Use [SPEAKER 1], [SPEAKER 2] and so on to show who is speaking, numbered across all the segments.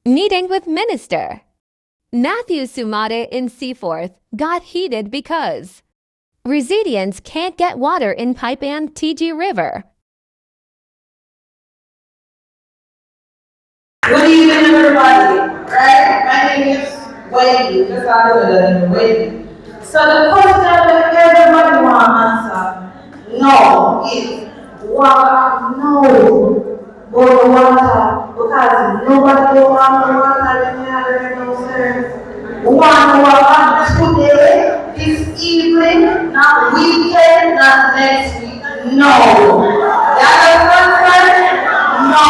[SPEAKER 1] Meeting with Minister. Matthew's sumada in Seaforth got heated because Resedients can't get water in Pipe and TG River.
[SPEAKER 2] Good evening, everybody. Right? My name is Wendy. Just like the Wendy. So the question that everybody want to answer, no, is water. No, but the water because nobody don't want the water in the other downstairs. We want the water today, this evening, not weekend, not next week. No. That is answer. No.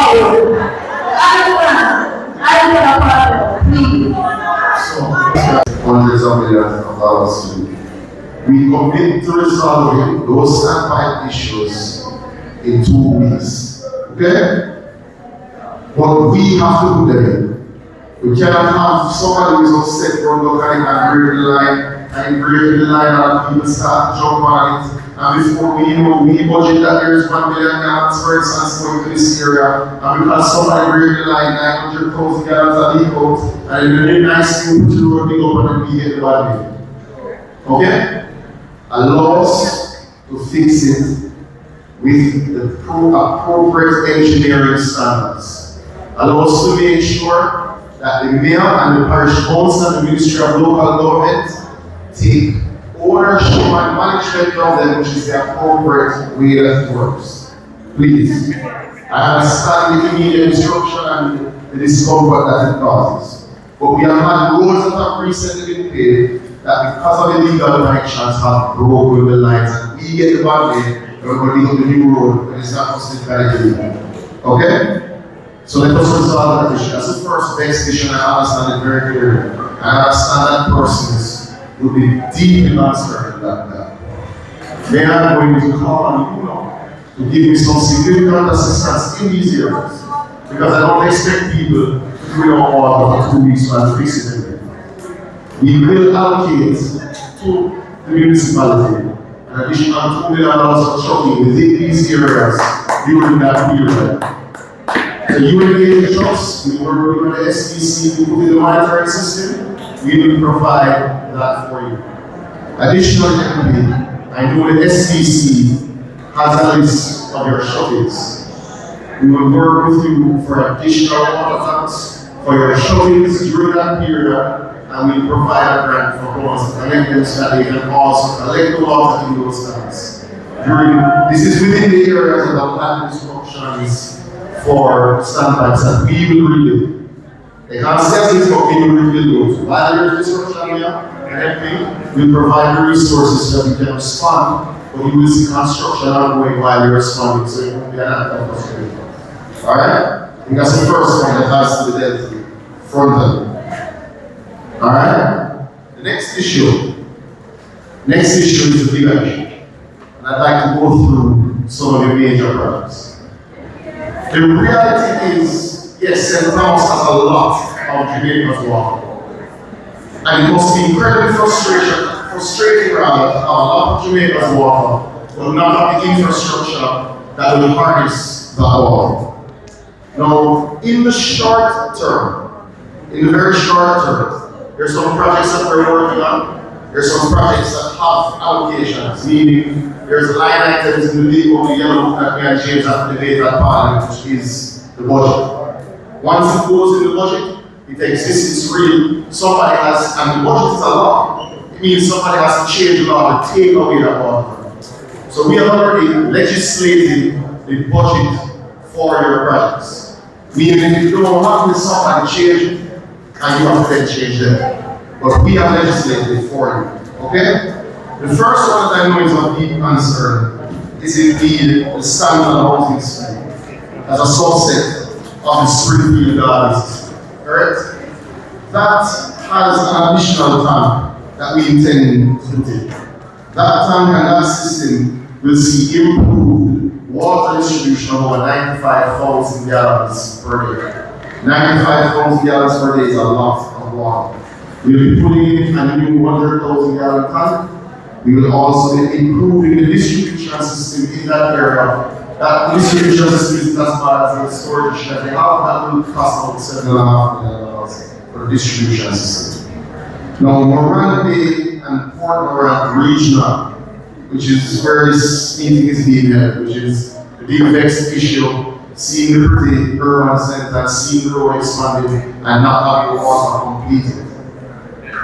[SPEAKER 3] Hundreds of millions of dollars. We commit to resolving those standpipe issues in 2 weeks. Okay? But we have to put them in. We cannot have somebody who is upset run look at it and break the line, and break the line and people start to jump on it. And before we know, we budget that there is 1 million gallons for instance going to this area, and because somebody break the line, 900,000 gallons a leak out, and then the nice thing to do big up and we get the body. Okay? Allow us to fix it with the appropriate engineering standards. Allow us to make sure that the mayor and the parish council and the Ministry of Local Government take ownership and management of them, which is the appropriate way that it works. Please. I understand the immediate disruption and the discomfort that it causes. But we have had roads that have recently been paved that because of illegal connections have broken the lines and we get the bad day and we're going to dig up the new road and it's not costing value. Okay? So let us resolve that issue. That's the first best issue and I understand it very clearly. I understand that persons will be deeply concerned about that. They are going to call on you now to give me some significant assistance in these areas. Because I don't expect people to do it all for 2 weeks while fixing it. We will allocate to the municipality an additional $2 million for trucking within these areas during that period. So you engage us, we work with the SBC to put in the monitoring system, we will provide that for you. Additionally, I know the SBC has a list of your shovels. We will work with you for additional water tanks for your shovels during that period, and we will provide a grant for homes to collect them so that they can also collect the water in those tanks. This is within the areas of the land instructions for standpipes that we will rebuild. They can't say it, but we will rebuild those. While there is disruption here, and we provide the resources so that we can respond, but you will see construction ongoing while you're responding, so it won't be an act of frustrating. Alright? I think that's the first one that has to be dealt with frontally. Alright? The next issue is a bigger issue. And I'd like to go through some of the major projects. The reality is, yes, St. Thomas has a lot of Jamaica's water. And it must be incredibly frustrating rather to have a lot of Jamaica's water, but not have the infrastructure that will harness that water. Now, in the short term, in the very short term, there's some projects that we're working on. There's some projects that have allocations, meaning there's line items in the big of the yellow book that me and James have to debate at Parliament, which is the budget. Once it goes in the budget, it exists, it's real. Somebody has, and the budget is a law. It means somebody has to change the law to take away that water. So we have already legislated the budget for your projects. Meaning if you don't want somebody to change it, and you have to then change them. But we have legislated for you. Okay? The first one that I know is of deep concern is indeed the standard housing scheme as a subset of the Springfield Gardens system. Correct? That has an additional tank that we intend to take. That tank and that system will see improved water distribution of over 95,000 gallons per day. 95,000 gallons per day is a lot of water. We'll be putting in a new 100,000 gallon tank. We will also be improving the distribution system in that area. That distribution system is as bad as the storage that they have. That will cost about $7.5 million. distribution system. Now, Morante and Port Morant Regional, which is where this meeting is being held, which is the big vexed issue, seeing the pretty urban center, seeing the road expanded, and not having water completed.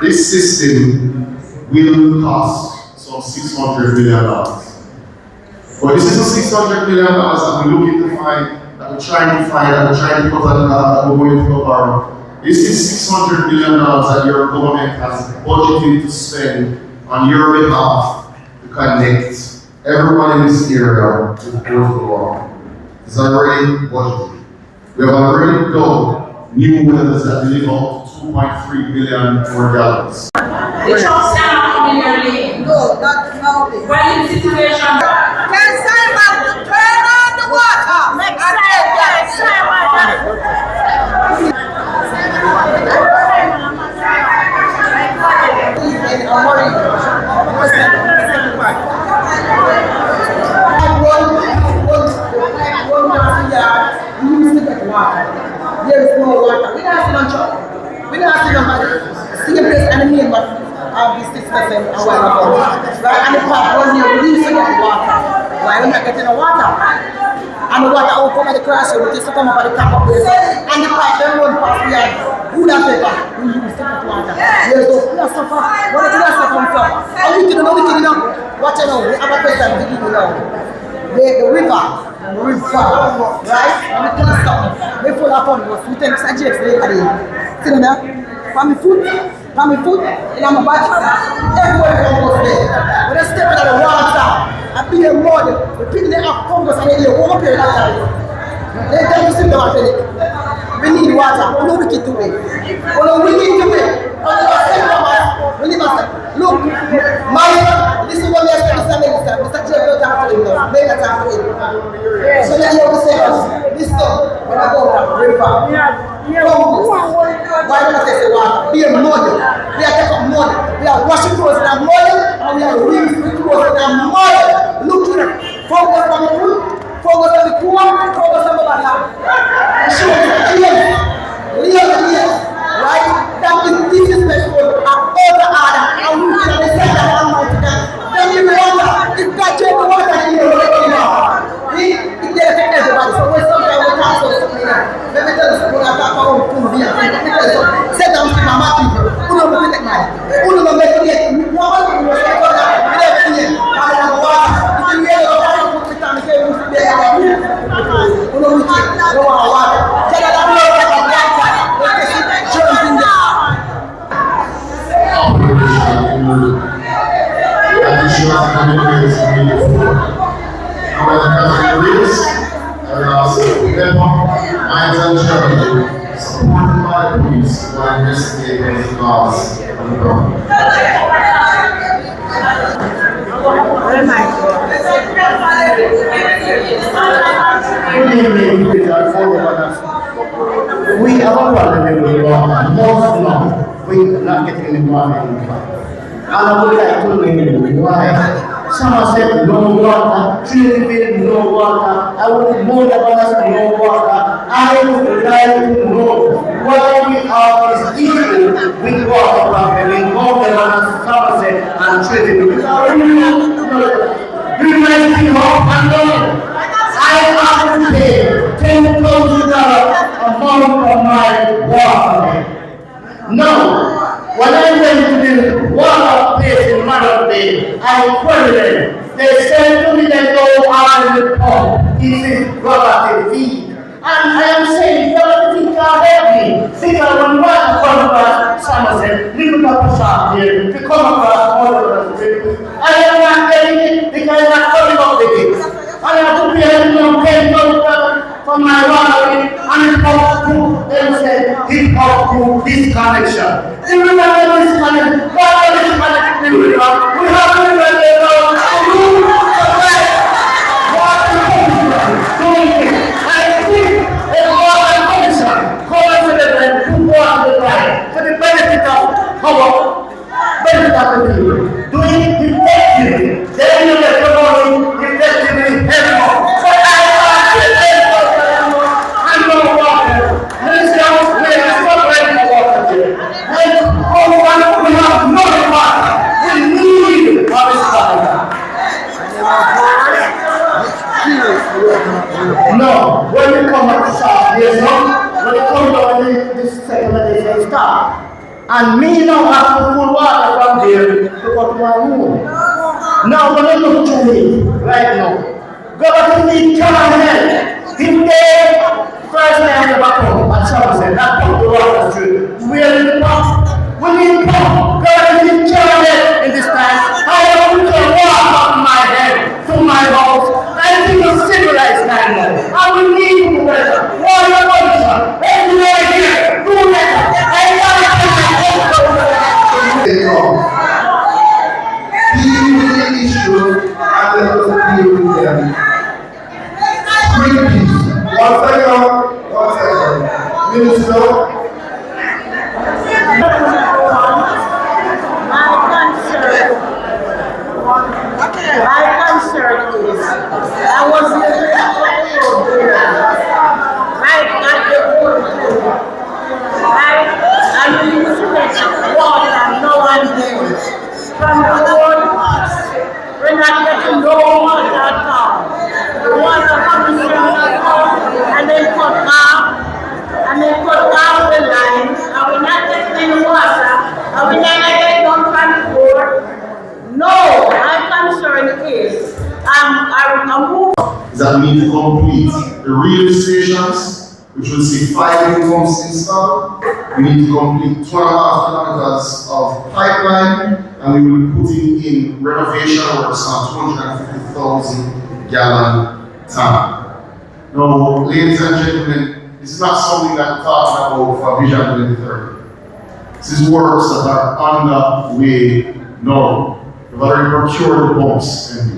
[SPEAKER 3] This system will cost some $600 million. But this is the $600 million that we're looking to find, that we're trying to find, that we're trying to put on that we're going to borrow. This is $600 million that your government has budgeted to spend on your behalf to connect everyone in this area with potable water. It's already budgeted. We have already done new wells that deliver up to 2.3 million more gallons.
[SPEAKER 2] The trucks cannot come in your lane. No, not now. When in situation, can Simon turn on the water? Next there is no water. We don't see no truck. We don't see nobody. See a place and the name of the 6% a while ago. Right? And the pipe was here. We used to get water. Why we're not getting the water? And the water will come at the crossroad. It used to come up at the top of this. And the pipe then run past the yard. Who that paper? We used to get water. There's no philosopher. What is philosopher come from? And we didn't know, Watch it now. We have a question. We didn't know. The river, right? And we tell you something. We full of fun. We take some jakes later. See them there? From my foot, and I'm a body. Everywhere we go there. When they step into the water, and be a mud, the people they have fungus and they walk here that time. They tell you sit down and we need water. We know we can do it. We need to do it. Look, this is what we are saying, Mr. J. So now you understand this stuff, when I go down the river, why don't I take the water? Be a model. We are taking model. We are washing clothes in a model, and we are rinsing clothes in a model. Look to them. Focus on the food, focus on the poor, focus on the bad. Show them real, right? That is disrespectful and order, and we can say that Almighty God. Then you water, if God take the water, then you will take it out. It affects everybody. So when sometimes we talk about something, let me tell you something. I talk about food here. Let me tell you something. Sit down to my people. Who don't make it money? Who don't make it yet? You want to do it? You never do it. I don't know why. You can hear the water. Put it down. You can't use it. Who don't make it? No one water. Tell them that we don't have water. Let's get it. Germs in there.
[SPEAKER 3] Minds and Germany, supported by the police, who are investigating the cause of the problem.
[SPEAKER 4] We have a problem with the water. Most long, we are not getting the water in the pipe. And I would like to know why. Someone said no water, Trinity no water, I would more than no water. I would like to know why we have this issue with water problem in more than Somerset and Trinity. We might be home and alone. I have to pay $10,000 a month for my water. No. When I went to the water place in Manor Bay, I queried them. They said to me that go out in the pump. It is relative feed. And I am saying, relative feed can't help me. Because when water comes across Somerset, little up a shop here, to come across all of us. I am not getting it because I'm not coming up with it. I have to pay $10,000 for my water and it comes to, they said, it comes to disconnection. If we have a disconnection, what are disconnected we have? We have to let them know who I think a water commission calls to them to go on the line for the benefit of our benefit of the people. Doing it effectively, then you get the money effectively evermore. But I no water. Minister, we are not ready for water. this settlement is a stop. And me now have to pull water from there to go to my room. Now when I look to me right now, God me Caramel. He gave first time ever come at Somerset, that pump the water street. We are in the pump. We need pump. God me Caramel in this time. I want to walk up my head to my house. I think it's civilized time now. I will need to better. Warrior culture. Everywhere here. Do better. I want
[SPEAKER 3] Deal with the issue and let us deal with them. Bring peace. One second. Minister.
[SPEAKER 2] My concern is, I was living at the road right at the road. I used to get water, no one there. From the road, we're not getting no water at all. The water comes from the road, and then cut off the line, and we're not getting any water, and we're not getting no transport. No, my concern is, I'm moving.
[SPEAKER 3] That we need to complete the radio stations, which will see 5 new pumps installed. We need to complete 2.5 kilometers of pipeline, and we will be putting in renovation works on 250,000 gallon tank. Now, ladies and gentlemen, this is not something that we're talking about for Vision 2030. This is works that are underway now. We've already procured the pumps, and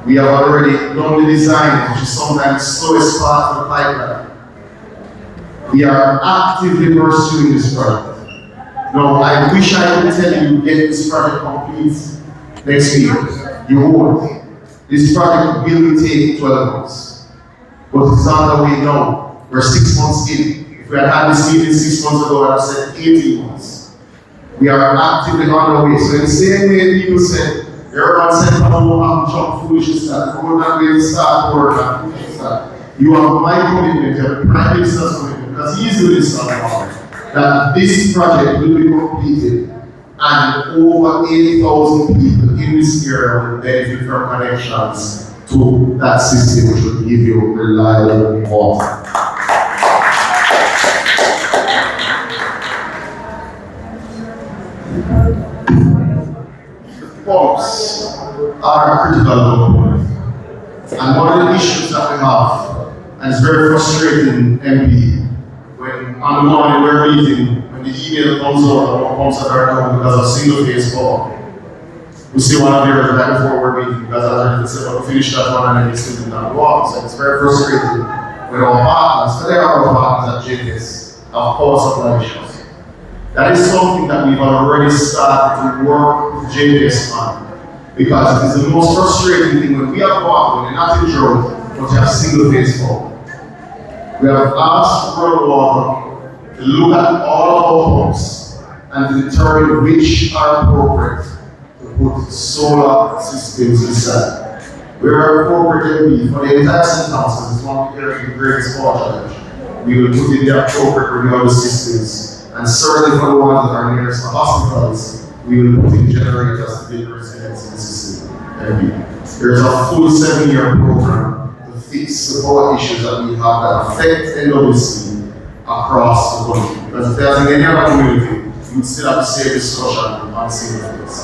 [SPEAKER 3] we have already done the design, which is sometimes the slowest part of the pipeline. We are actively pursuing this project. Now, I wish I could tell you get this project complete next week. You won't. This project will take 12 months. But it's on the way now. We're 6 months in. If we had had this meeting 6 months ago, I'd have said 18 months. We are actively on the way. So in the same way people said, everyone said, oh, I'm jump foolishness, that go that way and start work and that. You have my commitment, you have the Prime Minister's commitment, because he is doing this on that this project will be completed and over 80,000 people in this area will benefit from connections to that system, which will give you reliable water. Pumps are a critical component. And one of the issues that we have, and it's very frustrating, MP, when on the morning we're meeting, when the email comes out about pumps that are down because of single phase power, we see one of the others right before we're meeting because as I said, we'll finish that one and then it's still not work. So it's very frustrating when our partners, today our partners at JPS, have power supply issues. That is something that we've already started to work with JPS on, because it is the most frustrating thing when we have water, when you're not in drought, but you have single phase power. We have asked World Water to look at all of our pumps and to determine which are appropriate to put solar systems inside. Where appropriate for the entire St. Thomas, is one of the areas of the greatest power challenge. We will put in the appropriate renewable systems. And certainly for the ones that are nearest the hospitals, we will put in generators to build resilience in the system. There is a full 7-year program to fix the power issues that we have that affect NWC across the country. Because if there's in any other community, you would still have the same discussion on single phase.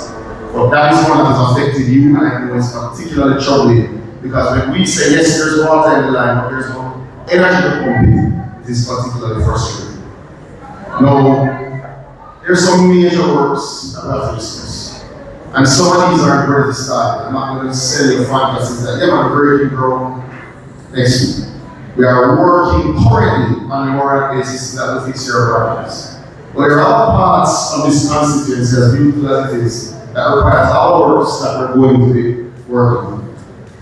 [SPEAKER 3] But that is one that has affected you, and I know it's particularly troubling because when we say yes, there's water in the line, but there's no energy to pump it, it is particularly frustrating. Now, there's some major works that we have to discuss. And some of these are ready to start. I'm not going to sell you fantasies that yeah, I'm ready to grow next week. We are working currently on a moral basis that will fix your problems. But there are parts of this constituency, as beautiful as it is, that requires our works that we're going to be working on.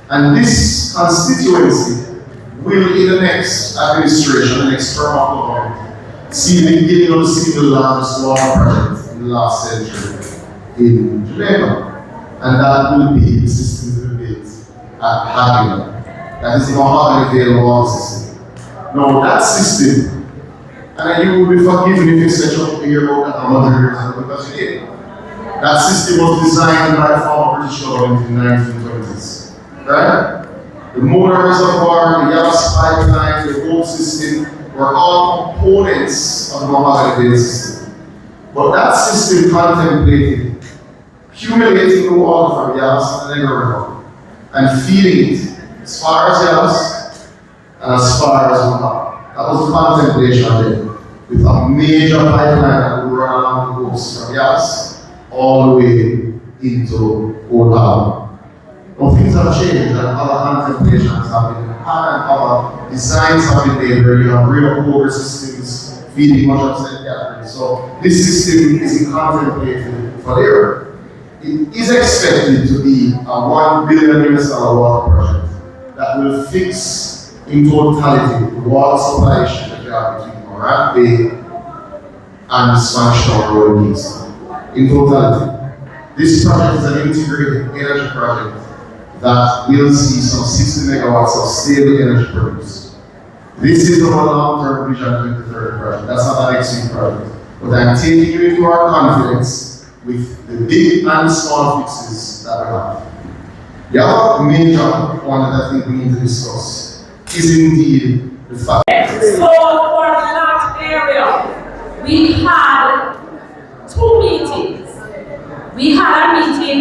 [SPEAKER 3] And this constituency will, in the next administration, the next term of government, see the beginning of the single largest water project in the last century in Jamaica. And that will be the system to be built at Hagen. That is the Mahogany Vale water system. Now that system And you will be forgiven if you set up to hear about that 100 years ago because you did. That system was designed by the former British government in the 1920s. Right? The motor reservoir, the gas pipeline, the whole system were all components of the Mahogany system. But that system contemplated accumulating the water from Yass and the Negro River and feeding it as far as Yass and as far as Mahogany. That was the contemplation there, with a major pipeline that would run along the coast from Yass all the way into Old Harbor. Now things have changed and other contemplations have been had and other designs have been made where you have real water systems feeding much of St. Catherine. So this system isn't contemplated for the earth. It is expected to be a $1 billion water project that will fix in totality the water supply issue that you have between Morant Bay and the Spanish Town Road in Kingston. In totality. This project is an integrated energy project that will see some 60 megawatts of stable energy produced. This is our long-term Vision 2030 project. That's not an next week project. But I'm taking you into our confidence with the big and small fixes that we have. The other major one that I think we need to discuss is indeed the fact.
[SPEAKER 2] So for that area, we had 2 meetings. We had a meeting,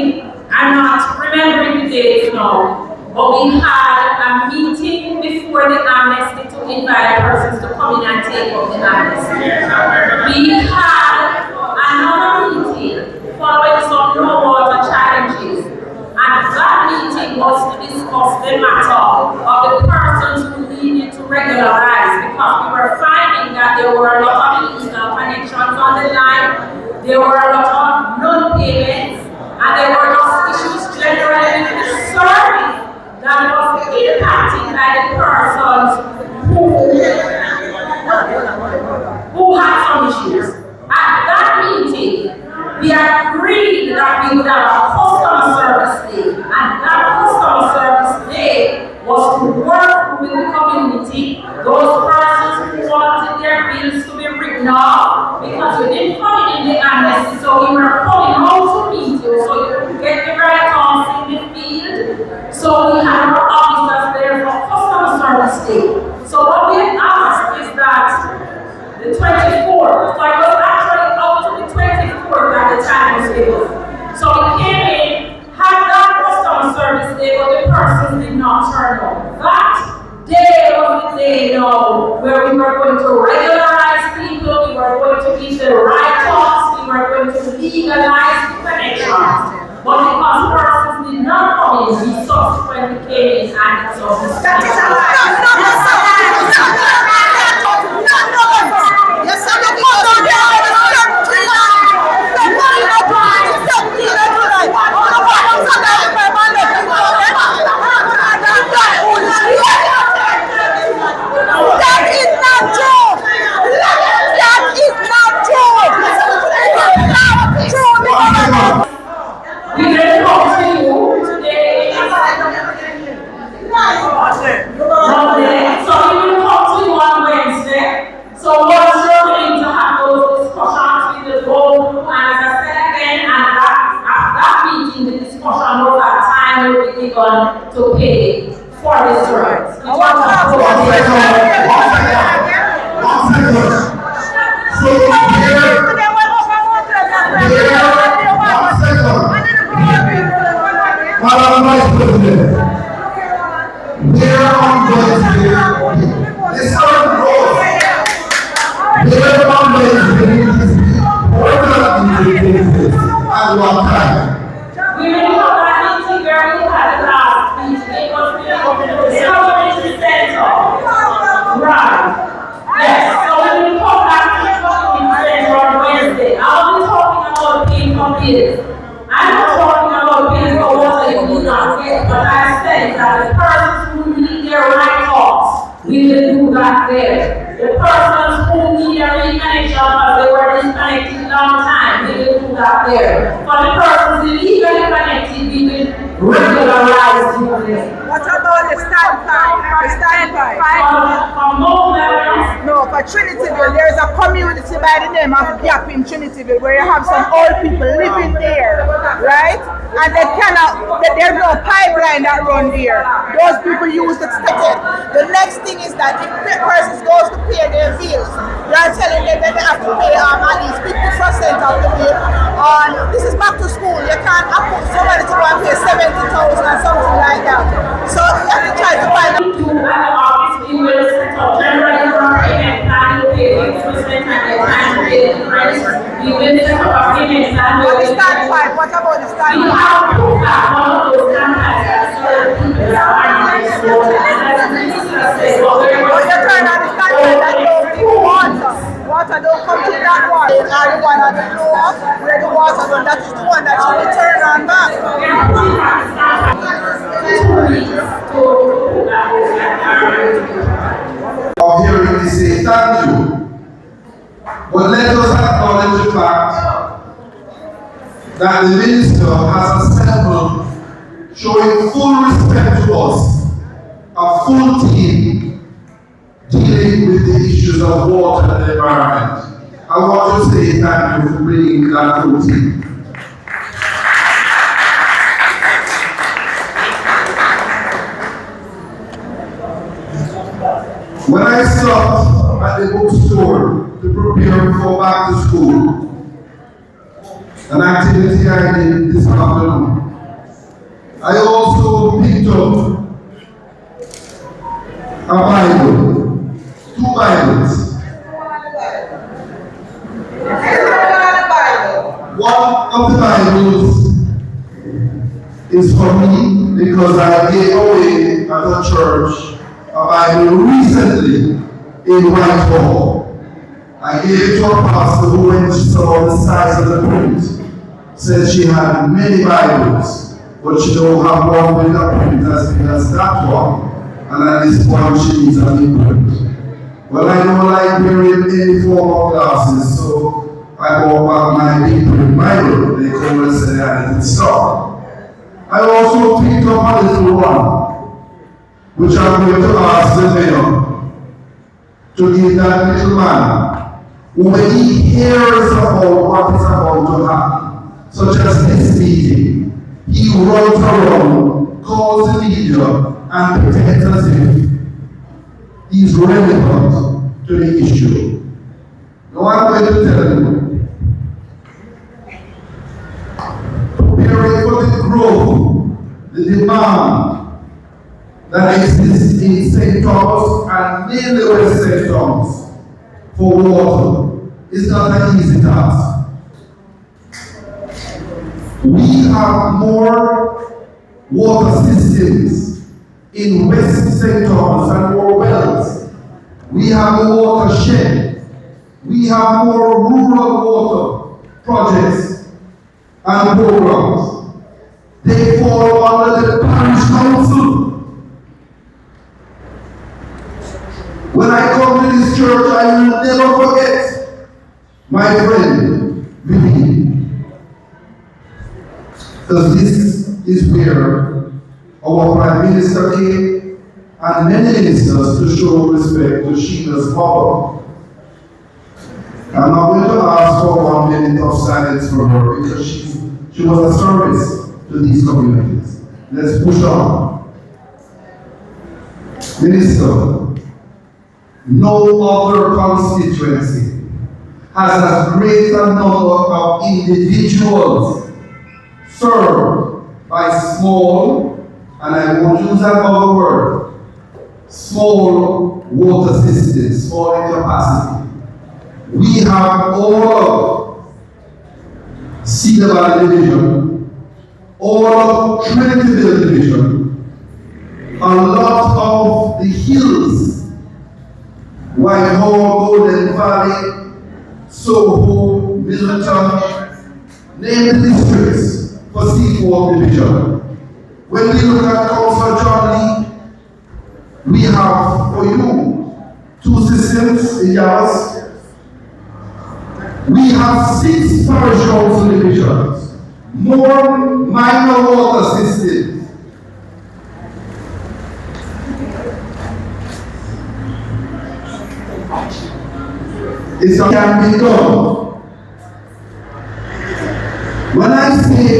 [SPEAKER 2] I'm not remembering the dates now, but we had a meeting before the amnesty to invite persons to come in and take up the amnesty. We had another meeting following some no water challenges, and that meeting was to discuss the matter of the persons who needed to regularize, because we were finding that there were a lot of illegal connections on the line, there were a lot of non-payments, and there were just issues generally with the service that was impacted by the persons who had some issues. At that meeting, we agreed that we would have a customer service day, and that customer service day was to work with the community, those persons who wanted their bills to be written off, because we didn't come in the amnesty, so we were coming out to meet you, so you could get the right answer in the field. So we had our officers there for customer service day. So what we asked is that the 24th, so I was actually up to the 24th at the time was given. So we came in, had that customer service day, but the persons did not turn up. That day was the day now where we were going to regularize people, we were going to give the right talks, we were going to legalize the connections. But because persons did not come in, we subsequently came in and it was to pay for the service.
[SPEAKER 3] Madam Vice President, there are going to be the certain roles. There are going to be at one time.
[SPEAKER 2] We will have that meeting where we had the last meeting. It was the community center. Right. Yes. So we will come back to the community center on Wednesday. I'll be talking about paying for bills. I'm not talking about paying for water you do not get, but I said that the persons who need their right talks, we will do that there. The persons who need a reconnection because they were disconnected a long time, we will do that there. For the persons illegally connected, we will regularized in. What about the standpipe? The standpipe? No, for Trinityville, there is a community by the name of Gap in Trinityville where you have some old people living there, right? And they cannot, there's no pipeline that run there. Those people use the ticket. The next thing is that if the person goes to pay their bills, they are telling them that they have to pay at least 50% of the bill. This is back to school. You can't afford somebody to go and pay 70,000 or something like that. So you have to try to find out.
[SPEAKER 5] We will set up generally for payment plan, you pay 50% and the time pay difference. We will set up a payment plan.
[SPEAKER 2] What is standpipe? What about the standpipe?
[SPEAKER 5] We have to have one of those standpipes that certain people that are not exposed. And as the minister said,
[SPEAKER 2] you turn on the standpipe that don't give water. Water don't come to that water. And the one at the floor where the water goes, that is the one that should be turned on back.
[SPEAKER 3] Of hearing me say thank you. But let us acknowledge the fact that the minister has assembled, showing full respect to us, a full team dealing with the issues of water and the environment. I want to say thank you for bringing that full team. When I stopped at the bookstore to prepare for back to school, an activity I did this afternoon, I also picked up a Bible, 2 Bibles. One of the Bibles is for me because I gave away at a church a Bible recently in Whitehall. I gave it to a pastor who, when she saw the size of the print, said she had many Bibles, but she don't have one with a print as big as that one. And at this point she needs a new print. Well, I don't like wearing any form of glasses, so I bought back my big print Bible. They called and said I had it stock. I also picked up a little one, which I'm going to ask the mayor to give that little man who, when he hears about what is about to happen, such as this meeting, he runs around, calls the media, and pretends as if he's relevant to the issue. Now I'm going to tell you, preparing for the growth, the demand that exists in St. Thomas and mainly West St. Thomas for water is not an easy task. We have more water systems in West St. Thomas and more wells. We have a watershed. We have more rural water projects and programs. They fall under the parish council. When I come to this church, I will never forget my friend, Vivi. Because this is where our Prime Minister came and many ministers to show respect to Sheila's mother. I'm not going to ask for 1 minute of silence for her because she was a service to these communities. Let's push on. Minister, no other constituency has as great a number of individuals served by small, and I won't use another word, small water systems, small in capacity. We have all of Cedar Valley Division, all of Trinityville Division, a lot of the hills, Whitehall, Golden Valley, Soho, Middleton, name the districts for Seaforth Division. When we look at Councillor John Lee, we have for you 2 systems in yours. We have 6 parish council divisions, more minor water systems,
[SPEAKER 4] It can be done. When I say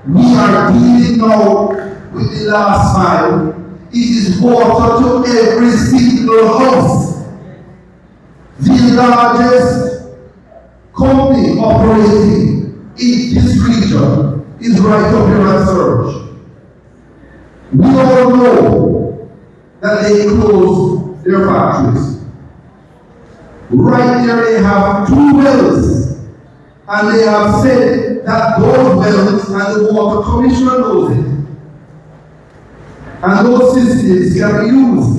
[SPEAKER 4] we are dealing now with the last mile, it is water to every single house. The largest company operating in this region is right up here at Surge. We all know that they closed their factories. Right there they have 2 wells, and they have said that those wells and the water commission knows it. And those systems can be used.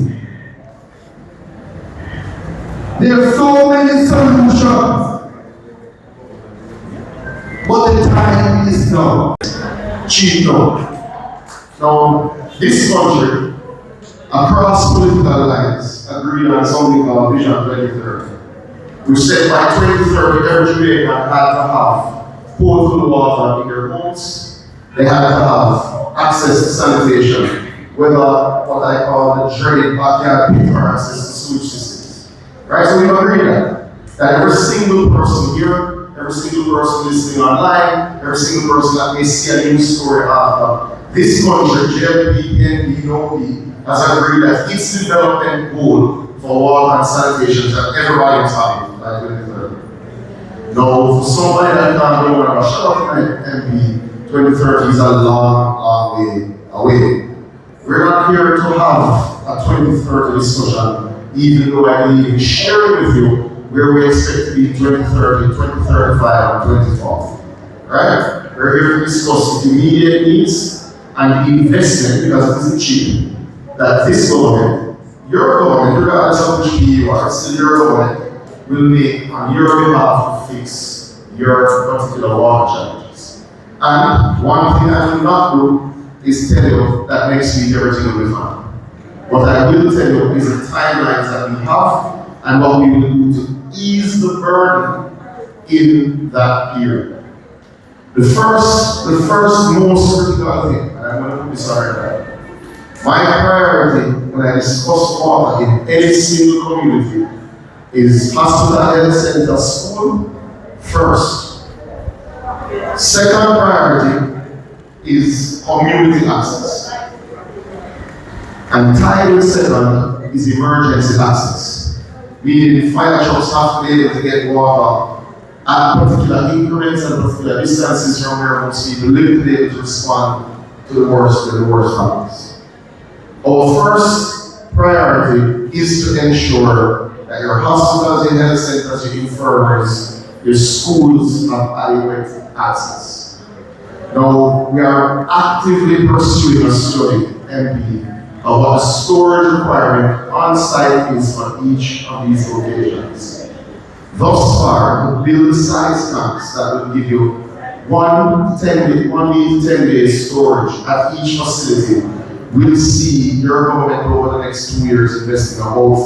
[SPEAKER 4] There are so many solutions, but the time is now.
[SPEAKER 3] Chief now. Now, this country, across political lines, agreed on something called Vision 2030. We said by 2030, every Jamaican had to have potable water in their homes. They had to have access to sanitation, whether what I call the drain, backyard pit, or access to sewage systems. Right? So we agreed that every single person here, every single person listening online, every single person that may see a news story after this country, JLP, NP, NOP, has agreed that its development goal for water and sanitation that everybody is having by 2030. Now, for somebody that can't go on a short MP, 2030 is a long, long way away. We're not here to have a 2030 discussion, even though I can even share it with you where we expect to be 2030, 2035, and 2040. Right? We're here to discuss the immediate needs and the investment, because it isn't cheap, that this government, your government, regardless of which you are, still your government, will make on your behalf to fix your particular water challenges. And one thing I will not do is tell you that next week everything will be fine. What I will tell you is the timelines that we have and what we will do to ease the burden in that period. The first most critical thing, and I'm going to put this on record, my priority when I discuss water in any single community is hospital, health center, school first. Second priority is community access. And title 7 is emergency access. Meaning the fire trucks have to be able to get water at particular increments and particular distances from where most people live to be able to respond to the worst happens. Our first priority is to ensure that your hospitals, your health centers, your infirmaries, your schools have adequate access. Now, we are actively pursuing a study, MP, of what the storage requirement on site is for each of these locations. Thus far, to build size tanks that will give you 1 to 10 days storage at each facility, we'll see your government over the next 2 years investing about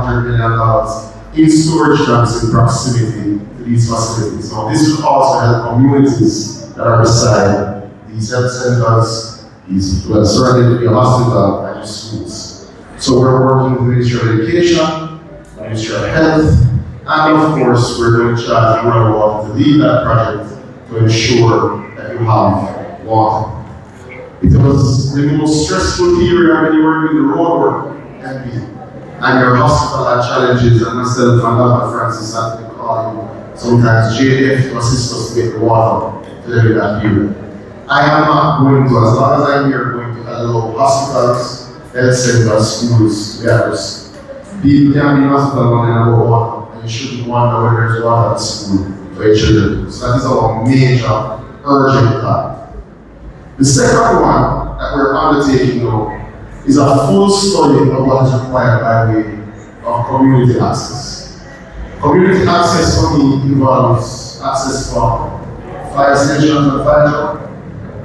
[SPEAKER 3] $500 million in storage tanks in proximity to these facilities. Now, this will also help communities that are beside these health centers, surrounded with your hospital and your schools. So we're working with the Ministry of Education, the Ministry of Health, and of course, we're going to charge Rural Water to lead that project to ensure that you have water. It was the most stressful period when you were doing the road work, and your hospital had challenges, and myself and Dr. Francis had to call you sometimes JDF to assist us to get the water during that period. I am not going to, as long as I'm here, going to allow hospitals, health centers, schools, others. People can be in hospital running out of water. You shouldn't wonder where there's water at school for your children. So that is our major, urgent task. The second one that we're undertaking now is a full study of what is required by way of community access. Community access for me involves access for fire stations and fire trucks,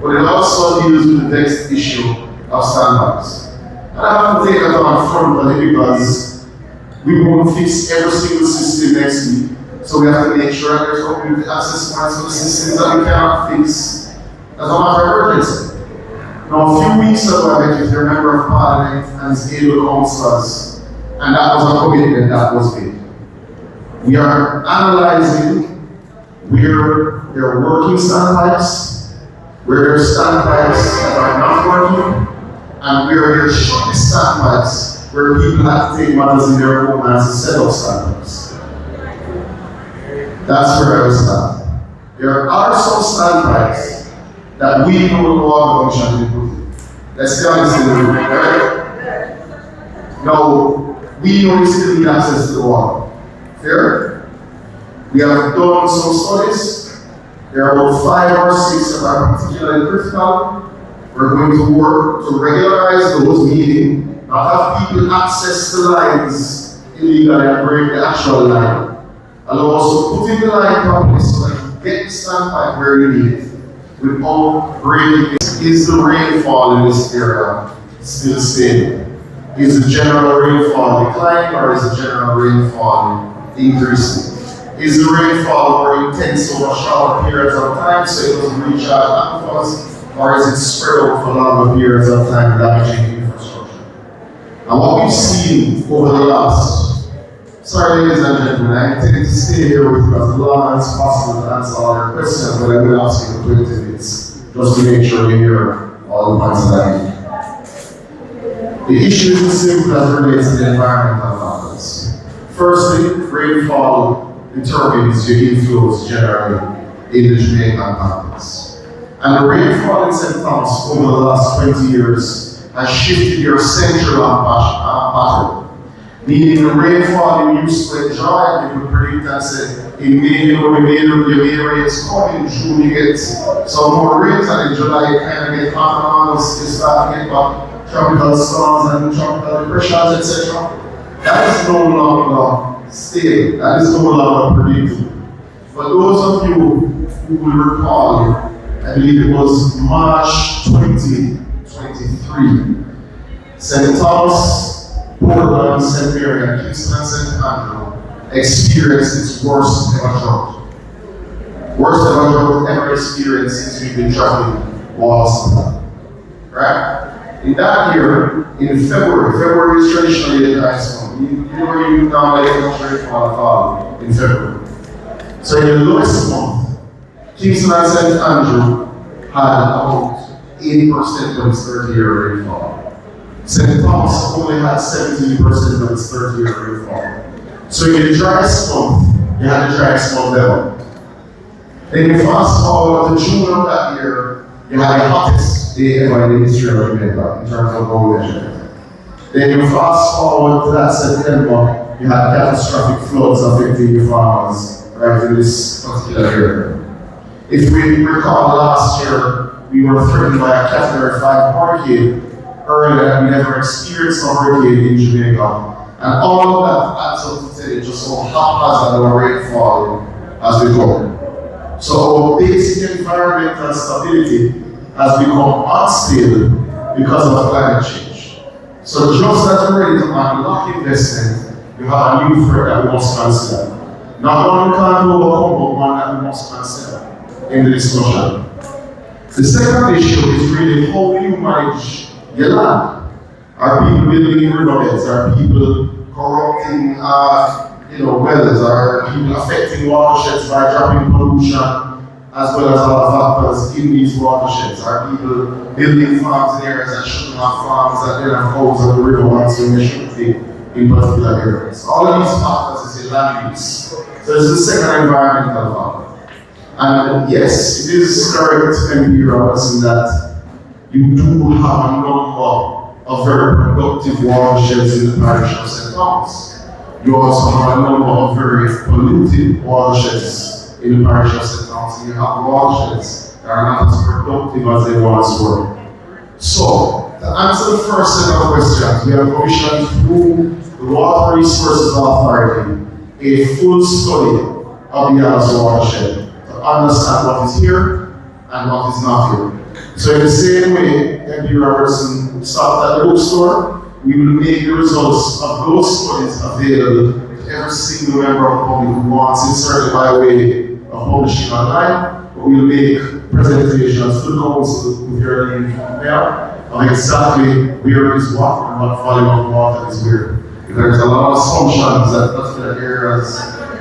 [SPEAKER 3] but it also deals with the next issue of standards. And I have to take that on front because we won't fix every single system next week. So we have to make sure that there's community access points for the systems that we cannot fix as a matter of urgency. Now, a few weeks ago, I met with your member of parliament and his able councillors, and that was a commitment that was made. We are analyzing where there are working standpipes, where there are standpipes that are not working, and where there should be standpipes where people have to take matters in their own hands to set up standpipes. That's where I was at. There are some standpipes that we know the water function to put in. Let's be honest in the room, right? Now, we know we still need access to the water. Fair? We have done some studies. There are about 5 or 6 that are particularly critical. We're going to work to regularize those, meaning not have people access the lines illegally and break the actual line. Allow us to put in the line properly so that you get the standpipe where you need it without breaking it. Is the rainfall in this area still stable? Is the general rainfall declining or is the general rainfall increasing? Is the rainfall more intense over short periods of time so it doesn't recharge aquifers, or is it spread out for longer periods of time damaging infrastructure? And what we've seen over the last, sorry ladies and gentlemen, I intend to stay here with you as long as possible to answer all your questions, but I will ask you for 20 minutes just to make sure you hear all the points that I need. The issue is as simple as it relates to the environmental factors. Firstly, rainfall determines your inflows generally in the Jamaican mountains. And the rainfall in St. Thomas over the last 20 years has shifted your central pattern. Meaning the rainfall you used to enjoy, you could predict and say, in May, your May rains come, in June you get some more rains, and in July you kind of get hot and August you start to get back tropical storms and tropical depressions, etc. That is no longer stable. That is no longer predictable. For those of you who will recall, I believe it was March 2023, St. Thomas, Portland, St. Mary, and Kingston and St. Andrew experienced its worst ever drought. Worst ever drought ever experienced since we've been traveling water supply. Right? In that year, in February is traditionally the highest month. You know you normally get rainfall at all in February. So in the lowest month, Kingston and St. Andrew had about 8% of its 30-year rainfall. St. Thomas only had 17% of its 30-year rainfall. So in the driest month, you had the driest month ever. Then you fast forward to June of that year, you had the hottest day ever in the history of Jamaica in terms of how we measure it. Then you fast forward to that September, you had catastrophic floods affecting your farmers right in this particular area. If we recall last year, we were threatened by a Category 5 hurricane earlier, and we never experienced a hurricane in Jamaica. And all of that adds up to tell you just how haphazard our rainfall has become. So our basic environmental stability has become unstable because of climate change. So just as we're ready to unlock investment, you have a new threat that we must consider. Not one we can't overcome, but one that we must consider in the discussion. The second issue is really how you manage your land. Are people building riverbeds? Are people corrupting wells? Are people affecting watersheds by dropping pollution as well as other factors in these watersheds? Are people building farms in areas that shouldn't have farms, that then have cows on the river once when they shouldn't be in particular areas? All of these factors is a land use. So this is the second environmental factor. And yes, it is correct, MP Robertson, that you do have a number of very productive watersheds in the parish of St. Thomas. You also have a number of very polluted watersheds in the parish of St. Thomas, and you have watersheds that are not as productive as they once were. So, to answer the first set of questions, we have commissioned through the Water Resources Authority a full study of the Yallas watershed to understand what is here and what is not here. So in the same way, MP Robertson stopped at the bookstore, we will make the results of those studies available to every single member of the public who wants it, certainly by way of publishing online, but we will make presentations to the council with your name there of exactly where is what and what volume of water is where. There's a lot of assumptions that particular areas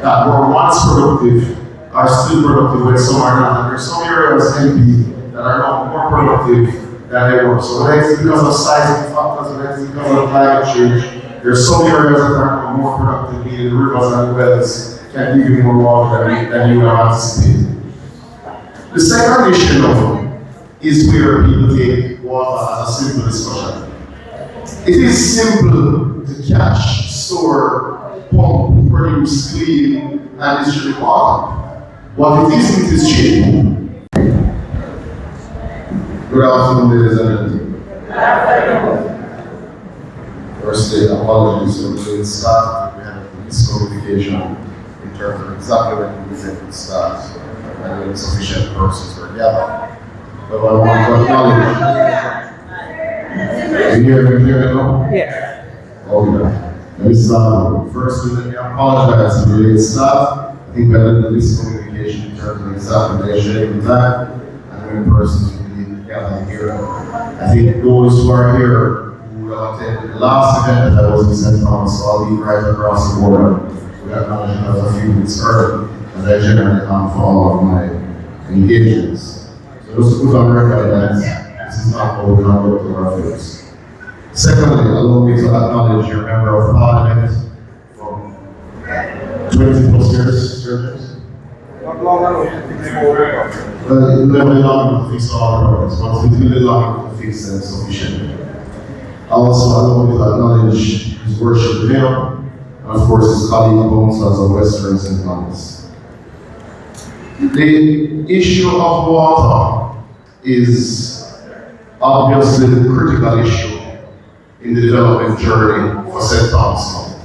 [SPEAKER 3] that were once productive are still productive when some are not. And there's some areas empty that are now more productive than they were. So whether it's because of seismic factors, whether it's because of climate change, there's some areas that are now more productive, meaning the rivers and the wells can give you more water than you would have anticipated. The second issue, though, is where people take water as a simple discussion. It is simple to catch, store, pump, produce, clean, and distribute water. What it isn't is cheap. Good afternoon, ladies and gentlemen. Firstly, apologies for the late start. We had a miscommunication in terms of exactly when we said to start and when sufficient persons were gathered. But I want to acknowledge. You hear me now? Yeah. Okay. Let me start. Firstly, let me apologize for the late start. I think we had a miscommunication in terms of exactly the schedule time and when persons will be gathered here. I think those who are here who attended the last event that was in St. Thomas, so I'll be right across the border. We acknowledge that a few minutes early, as I generally am for all of my engagements. So just to put on record that this is not how we conduct our affairs. Secondly, allow me to acknowledge your member of parliament from 20 plus years, churches. Not long enough to fix all the problems. Well, it will be long enough to fix all the problems, but it will be long enough to fix them sufficiently. Also, allow me to acknowledge His Worship the Mayor, and of course his colleague councillors of Western St. Thomas. The issue of water is obviously the critical issue in the development journey for St. Thomas.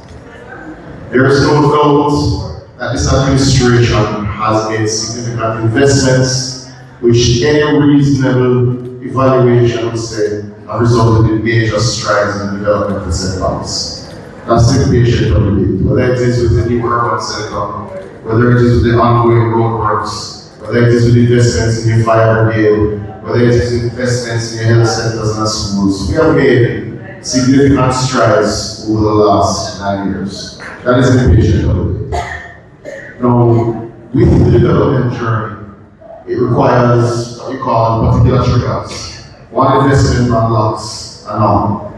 [SPEAKER 3] There is no doubt that this administration has made significant investments, which any reasonable evaluation would say have resulted in major strides in development for St. Thomas. That's the patient of the lead. Whether it is with the new urban center, whether it is with the ongoing roadworks, whether it is with investments in the fire brigade, whether it is investments in the health centers and schools, we have made significant strides over the last 9 years. That is the patient of the lead. Now, with the development journey, it requires what we call particular triggers. One investment unlocks another.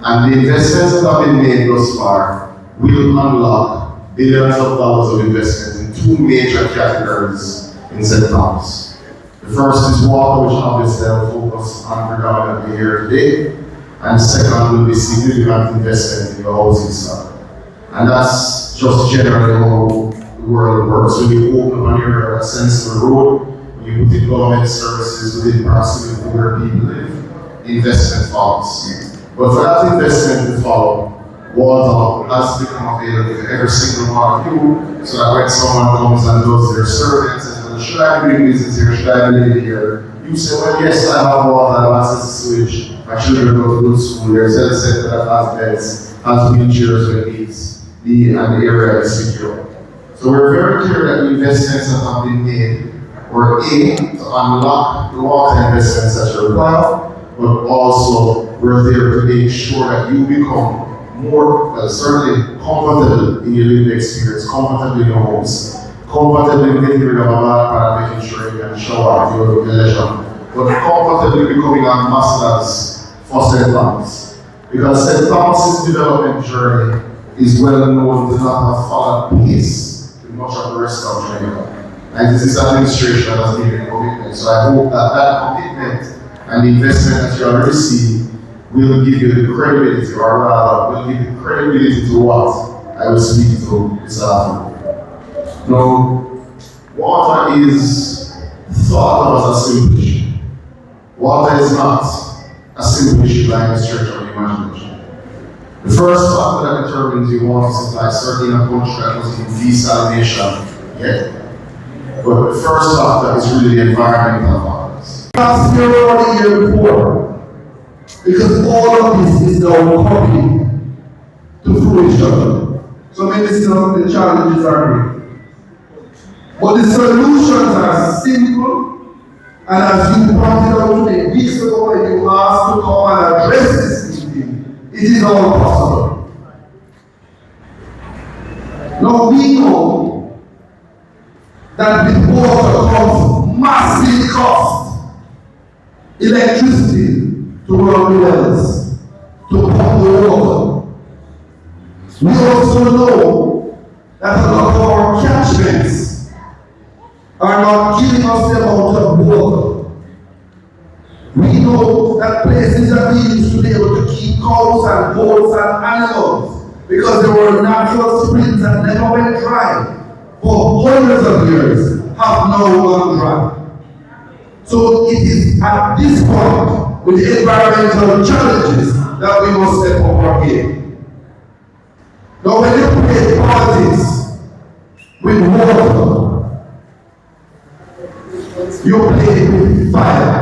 [SPEAKER 3] And the investments that have been made thus far will unlock billions of dollars of investment in two major categories in St. Thomas. The first is water, which obviously I will focus on predominantly here today. And the second will be significant investment in the housing sector. And that's just generally how the world works. When you open up an area, a sensible road, when you put in government services within proximity to where people live, investment follows. But for that investment to follow, water has to become available to every single one of you, so that when someone comes and does their survey and says, well, should I be doing business here, should I be living here? You say, well, yes, I have water, I have access to sewage, my children go to good school, there's a health center that has beds, has wheelchairs when it needs, and the area is secure. So we're very clear that the investments that have been made were aimed to unlock the water investments that you require, but also we're there to make sure that you become more, certainly comfortable in your living experience, comfortable in your homes, comfortable in getting rid of a bad part, making sure you can shower at your leisure, but comfortable becoming ambassadors for St. Thomas. Because St. Thomas's development journey is well known to not have followed pace with much of the rest of Jamaica. And this is administration that has given a commitment. So I hope that that commitment and the investment that you already see will give you the credibility, or rather, will give you credibility to what I will speak to this afternoon. Now, water is thought of as a simple issue. Water is not a simple issue by any stretch of the imagination. The first factor that determines your water supply, certainly in a country that was in desalination yet, but the first factor is really the environmental factors.
[SPEAKER 4] Last year or the year before, because all of this is now coming to fruition. So many of the challenges are great. But the solutions are simple, and as you pointed out today, weeks ago when you asked to come and address this meeting, it is all possible.
[SPEAKER 3] Now we know that with water comes massive cost. Electricity to run the wells, to pump the water. We also know that a lot of our catchments are not giving us the amount of water. We know that places that we used to be able to keep cows and goats and animals because there were natural springs that never went dry for hundreds of years have now gone dry. So it is at this point with the environmental challenges that we must step up our game. Now when you play politics with water, you play with fire.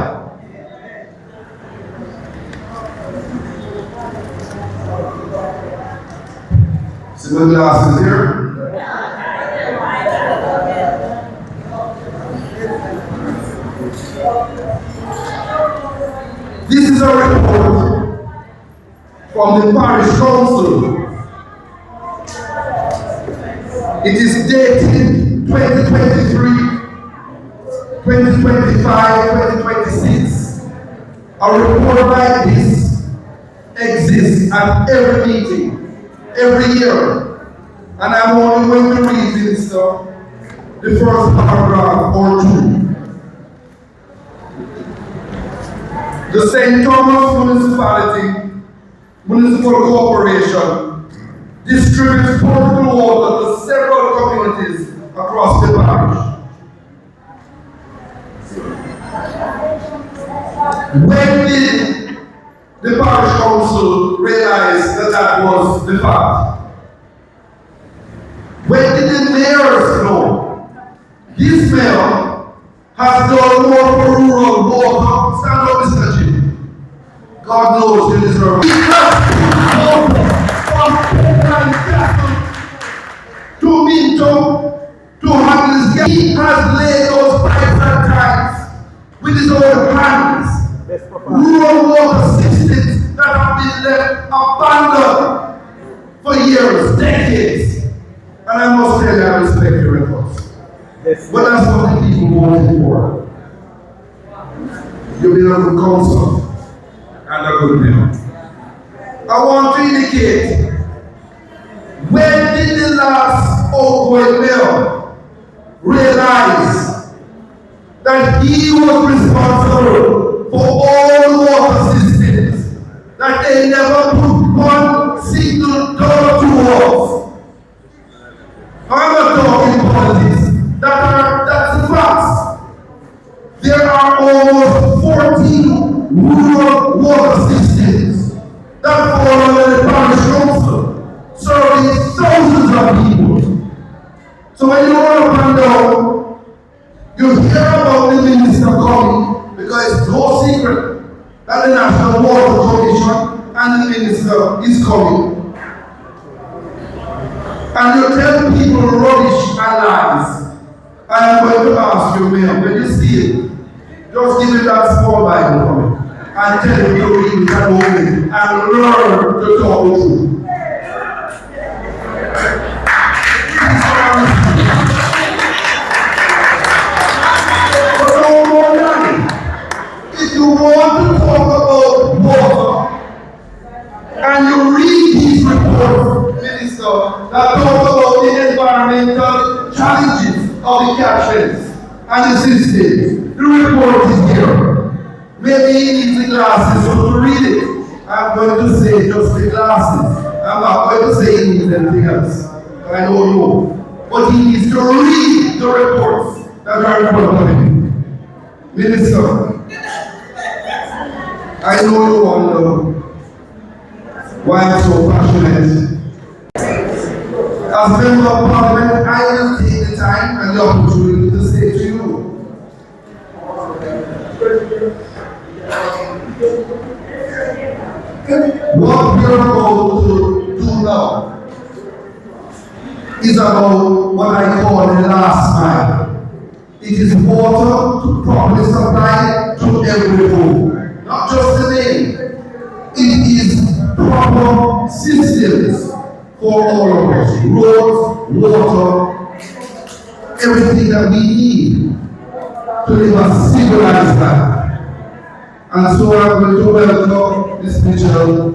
[SPEAKER 3] See my glasses here? This is a report from the parish council. It is dated 2023, 2025, 2026. A report like this exists at every meeting, every year. And I'm only going to read this, the first paragraph or two. The St. Thomas Municipal Corporation distributes potable water to several communities across the parish. When did the parish council realize that that was the fact? When did the mayors know? This mayor has done more for rural water. Stand up, Mr. Chief. God knows you deserve it. He has water from Portland Castle to Minto to Hagley's. He has laid those pipes and ties with his own hands. Rural water systems that have been left abandoned for years, decades. And I must tell you, I respect your efforts. But that's what the people voted for. You've been a good council and a good mayor. I want to indicate, when did the last outgoing mayor realize that he was responsible for all water systems, that they never put one single dollar towards? I'm not talking politics. That's the facts. There are almost 14 rural water systems that fall under the parish council, serving thousands of people. So when you run up and down, you hear about the minister coming because it's no secret that the National Water Commission and the minister is coming. And you tell people rubbish and lies. I am going to ask you, Mayor, when you see it, just give it that small Bible for me and tell him to read it and open it and learn to talk the truth. But no more lying. If you want to talk about water and you read these reports, Minister, that talk about the environmental challenges of the captions and the systems. The report is here. Maybe he needs the glasses to read it. I'm going to say just the glasses. I'm not going to say he needs anything else. I don't know. But he needs to read the reports that are in front of him. Minister, I know you wonder why I'm so passionate. As member of parliament, I will take the time and the opportunity to say to you, what we are going to do now is about what I call the last mile. It is water to properly supply to every home, not just the name. It is proper systems for all of us, roads, water, everything that we need to live a civilized life. And so I'm going to welcome this individual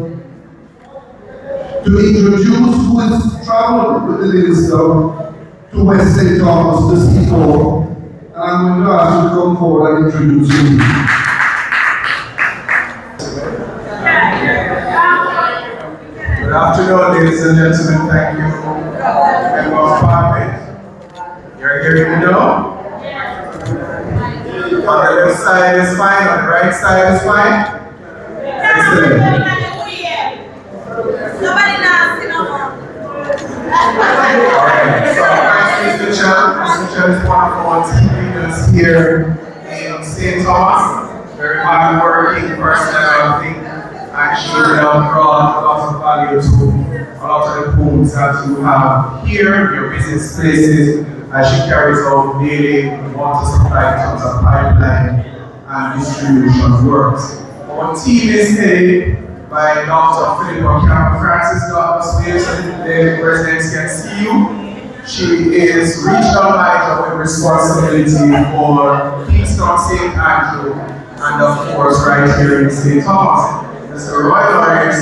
[SPEAKER 3] to introduce who is traveling with the minister to West St. Thomas to Seaforth. And I'm going to ask you to come forward and introduce you.
[SPEAKER 6] Good afternoon, ladies and gentlemen. Thank you, member of Parliament. You're hearing me now? On the left side is fine, on the right side is fine. Excellent. Alright, so Mr. Chan is one of our team leaders here in St. Thomas. Very hard-working person, I think. And she will brought a lot of value to a lot of the homes that you have here, your business places, as she carries out daily water supply in terms of pipeline and distribution works. Our team is headed by Dr. Philippa Campbell Francis, Dr. Smith, so the residents can see you. She is regional manager with responsibility for Kingston, St. Andrew, and of course right here in St. Thomas. Mr. Roy Lawrence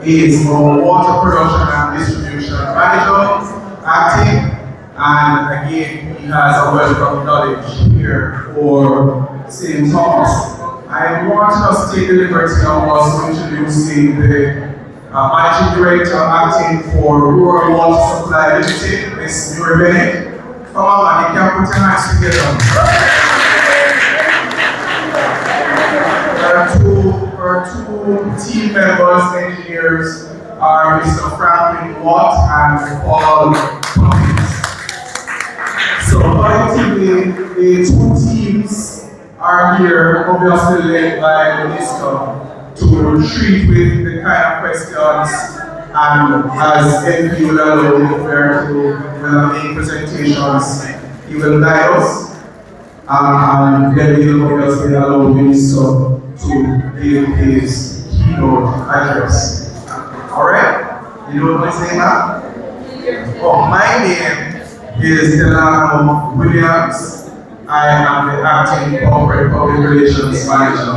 [SPEAKER 6] is our water production and distribution manager, acting, and again, he has a wealth of knowledge here for St. Thomas. I want us to take the liberty of also introducing the Managing Director acting for Rural Water Supply Limited, Ms. Nuri Bennett. Come on, man, you can put your hands together. Our two team members, engineers, are Mr. Franklin Watt and Paul Cummings. So collectively, the two teams are here, obviously led by the minister, to treat with the kind of questions and as MP will allow me to make presentations, he will guide us and then he will obviously allow the minister to give his keynote address. Alright? You know what his name is? Oh, my name is Delano Williams. I am the acting corporate public relations manager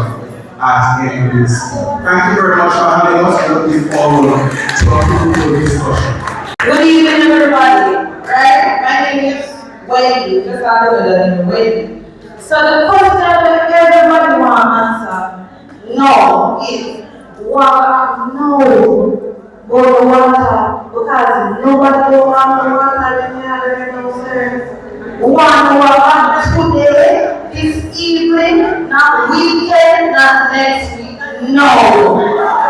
[SPEAKER 6] at English. Thank you very much for having us. I'm looking forward to a fruitful discussion.
[SPEAKER 2] Good evening, everybody. Right? My name is Wendy. Just like the name Wendy. So the question that everybody want to answer, no, is water, no. Go to water, because nobody don't want the water in the other downstairs. We want the water today, this evening, not weekend, not next week. No.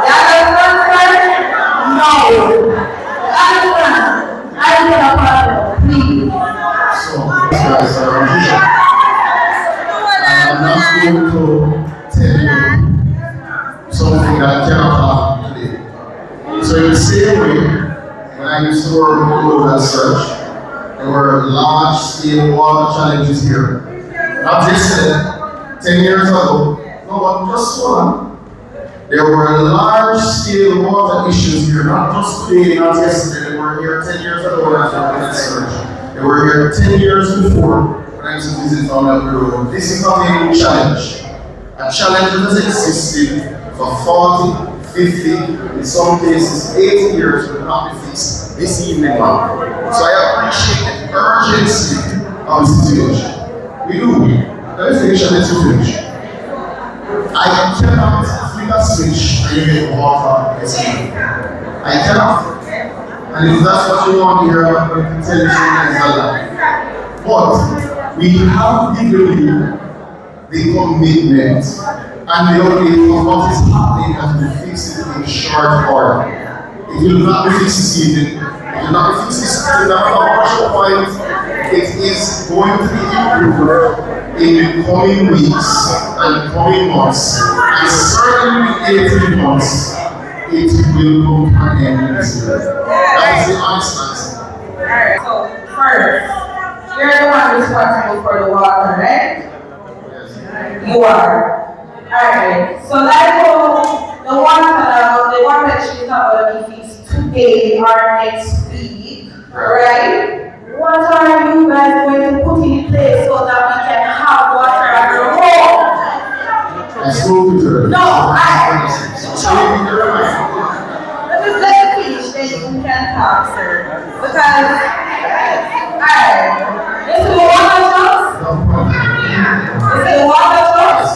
[SPEAKER 2] That is answer? No. I don't want please.
[SPEAKER 3] I'm not going to tell you something that cannot happen today. So in the same way, when I used to work in global search, there were large-scale water challenges here. Not yesterday, 10 years ago, no, but just one. There were large-scale water issues here, not just today, not yesterday. They were here 10 years ago when I was in search. They were here 10 years before when I used to visit on that road. This is not a new challenge. A challenge that has existed for 40, 50, in some cases 80 years will not be fixed this evening. So I appreciate the urgency of the situation. We do. Let me finish and let you finish. I cannot flip a switch and you get water this evening. I cannot. And if that's what you want to hear, I'm going to tell you something is a lie. But we have given you the commitment and the update of what is happening that will fix it in short order. It will not be fixed this evening. It will not be fixed this evening. No matter what your point, it is going to be improved in the coming weeks and coming months, and certainly 18 months, it will come to an end this year. That is the honest answer.
[SPEAKER 2] Alright, so first, you're the one responsible for the water, right? You are. Alright, so let's go the water that she's not going to be fixed today or next week. Right? What are you guys going to put in place so that we can have water on the road?
[SPEAKER 3] I spoke to her.
[SPEAKER 2] No, let me finish, then you can talk, sir. Because, alright, this is the water trucks. This is the water trucks.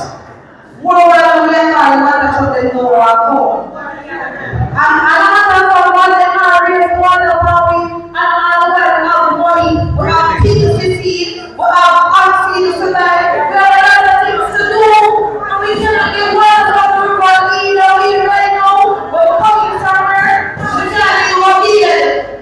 [SPEAKER 2] More water we have water truck than no water. And another from one that not raise water we and another have money, we have people to feed, we have oxygen to survive, we have a lot of things to do, and we cannot get water from the river either right now, we're coming somewhere, we can't even feed it.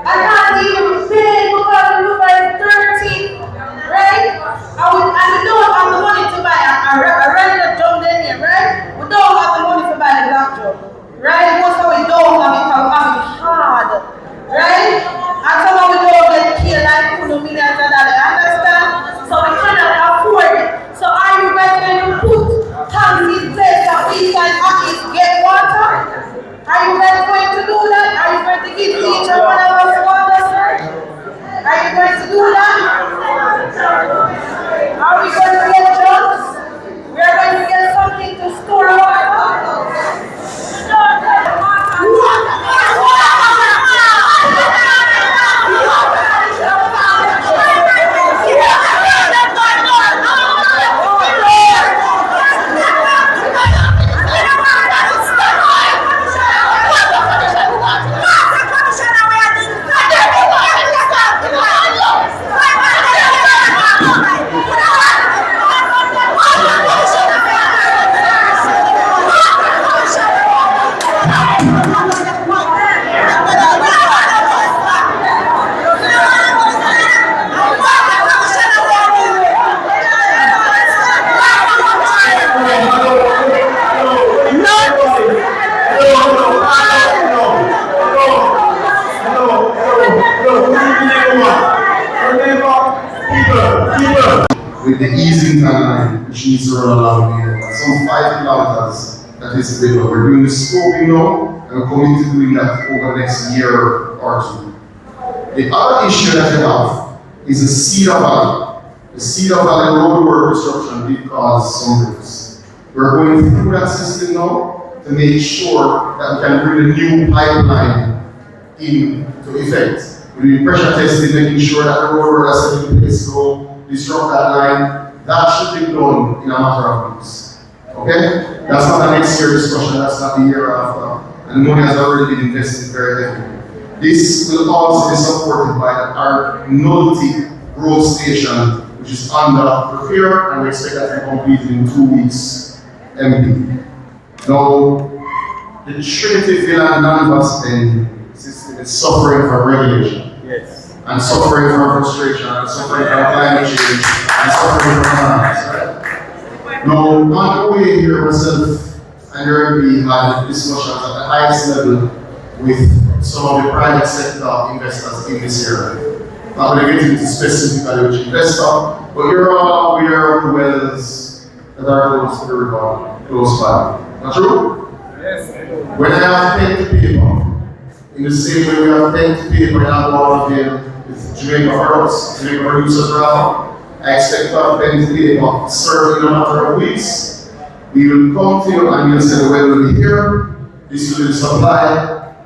[SPEAKER 2] I can't even pay because the river is dirty, right? And we don't have the money to buy a regular jug in here, right? We don't have the money to buy a black jug. Right? Most of we don't have it, have it hard. Right? And some of we don't get killed like $2 million, understand? So we cannot afford it. So are you guys going to put tanks in place that we can at least get water? Are you guys going to do that? Are you going to give each and one of us water, sir? Are you going to do that? Are we going to get jugs? We are going to get something to store water.
[SPEAKER 3] With the easing timeline, which needs to run along here, some 5 kilometers that is the river. We're doing the scoping now, and we're coming to doing that over the next year or two. The other issue that we have is the Cedar Valley. The Cedar Valley roadwork construction did cause some risks. We're going through that system now to make sure that we can bring a new pipeline into effect. We're doing pressure testing, making sure that the roadwork is set in place to disrupt that line. That should be done in a matter of weeks. Okay? That's not a next year discussion, that's not the year after. And the money has already been invested very heavily. This will also be supported by our Nulty growth station, which is under repair, and we expect that to be completed in 2 weeks MP. Now, the Trinity and Danvers system is suffering from regulation.
[SPEAKER 4] Yes.
[SPEAKER 3] And suffering from frustration, and suffering from climate change, and suffering from violence, right? Now, on the way here, myself and your MP had discussions at the highest level with some of the private sector investors in this area. Not going to get into specifically which investor, but you're all aware of the wells that are close to the river, close by. Not true?
[SPEAKER 4] Yes.
[SPEAKER 3] When I have pen to paper, in the same way we have pen to paper in our water bill with Jamaica products, Jamaica producers around, I expect to have pen to paper served in a matter of weeks. We will come to you and you'll say the well will be here, this will be supplied,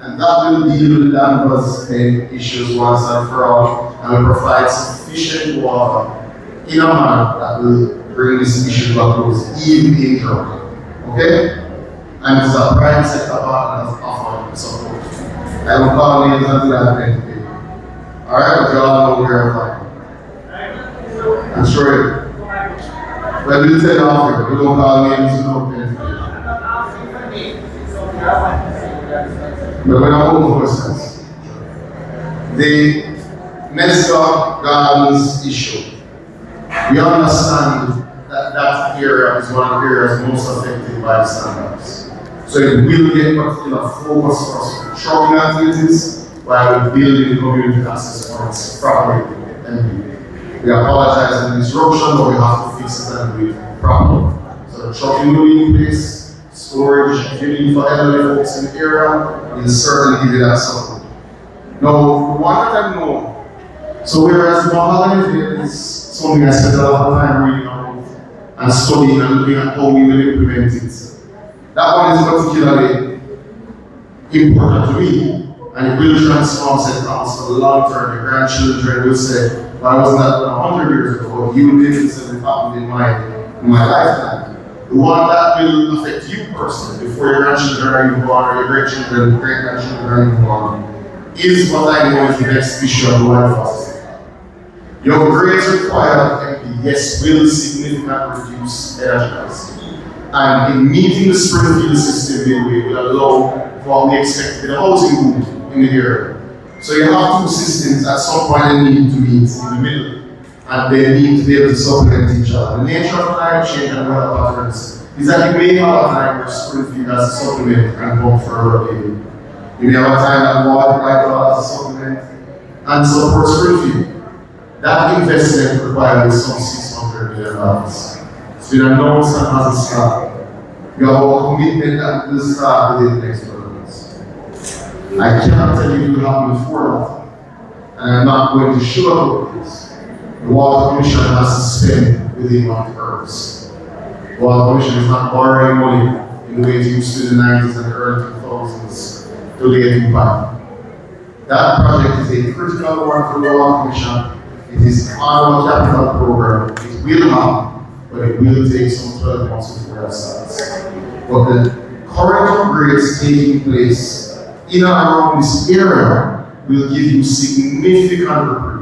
[SPEAKER 3] and that will deal with the Danvers issues once and for all, and will provide sufficient water in a manner that will bring this issue to a close, even in trouble. Okay? And it's a private sector partner of offering support. I will call names until I have to. Alright, but you all know where I'm talking. I'm sure. But we'll tell you after, we don't call names, we don't pay. But when I'm home questions, the Mesca Gardens issue, we understand that that area is one of the areas most affected by the standards. So it will get particular focus for us trucking activities while we're building community access points properly. And we apologize for the disruption, but we have to fix it and do it properly. So the trucking will be in place, storage, if you need for elderly folks in the area, we'll certainly give you that support. Now, the one that I know, so whereas the holiday is something I spent a lot of time reading about and studying and looking at how we will implement it, that one is particularly important to me. And it will transform set promise for the long term. Your grandchildren will say, well, I wasn't that 100 years ago, but you did this and it happened in my lifetime. The one that will affect you personally before your grandchildren are even born, or your great grandchildren are even born, is what I know is the next issue of the life philosophy. Your grades required MP, yes, will significantly reduce energy costs. And in meeting the Springfield system midway will allow for what we expect to be the housing boom in the area. So you have two systems at some point they need to meet in the middle. And they need to be able to supplement each other. The nature of climate change and weather patterns is that you may have a time where Springfield has to supplement and pump for other people. You may have a time that water like has to supplement and support Springfield. That investment required is some $600 million. So you announced and has a start. You have a commitment that will start within the next 12 months. I cannot tell you it will happen before that. And I'm not going to sugarcoat this. The Water Commission has to spend within what it earns. The Water Commission is not borrowing money in the way it used to in the 90s and early 2000s to lay it back. That project is a critical one for the Water Commission. It is on our capital program. It will happen, but it will take some 12 months before that starts. But the current upgrades taking place in and around this area will give you significant reprieve.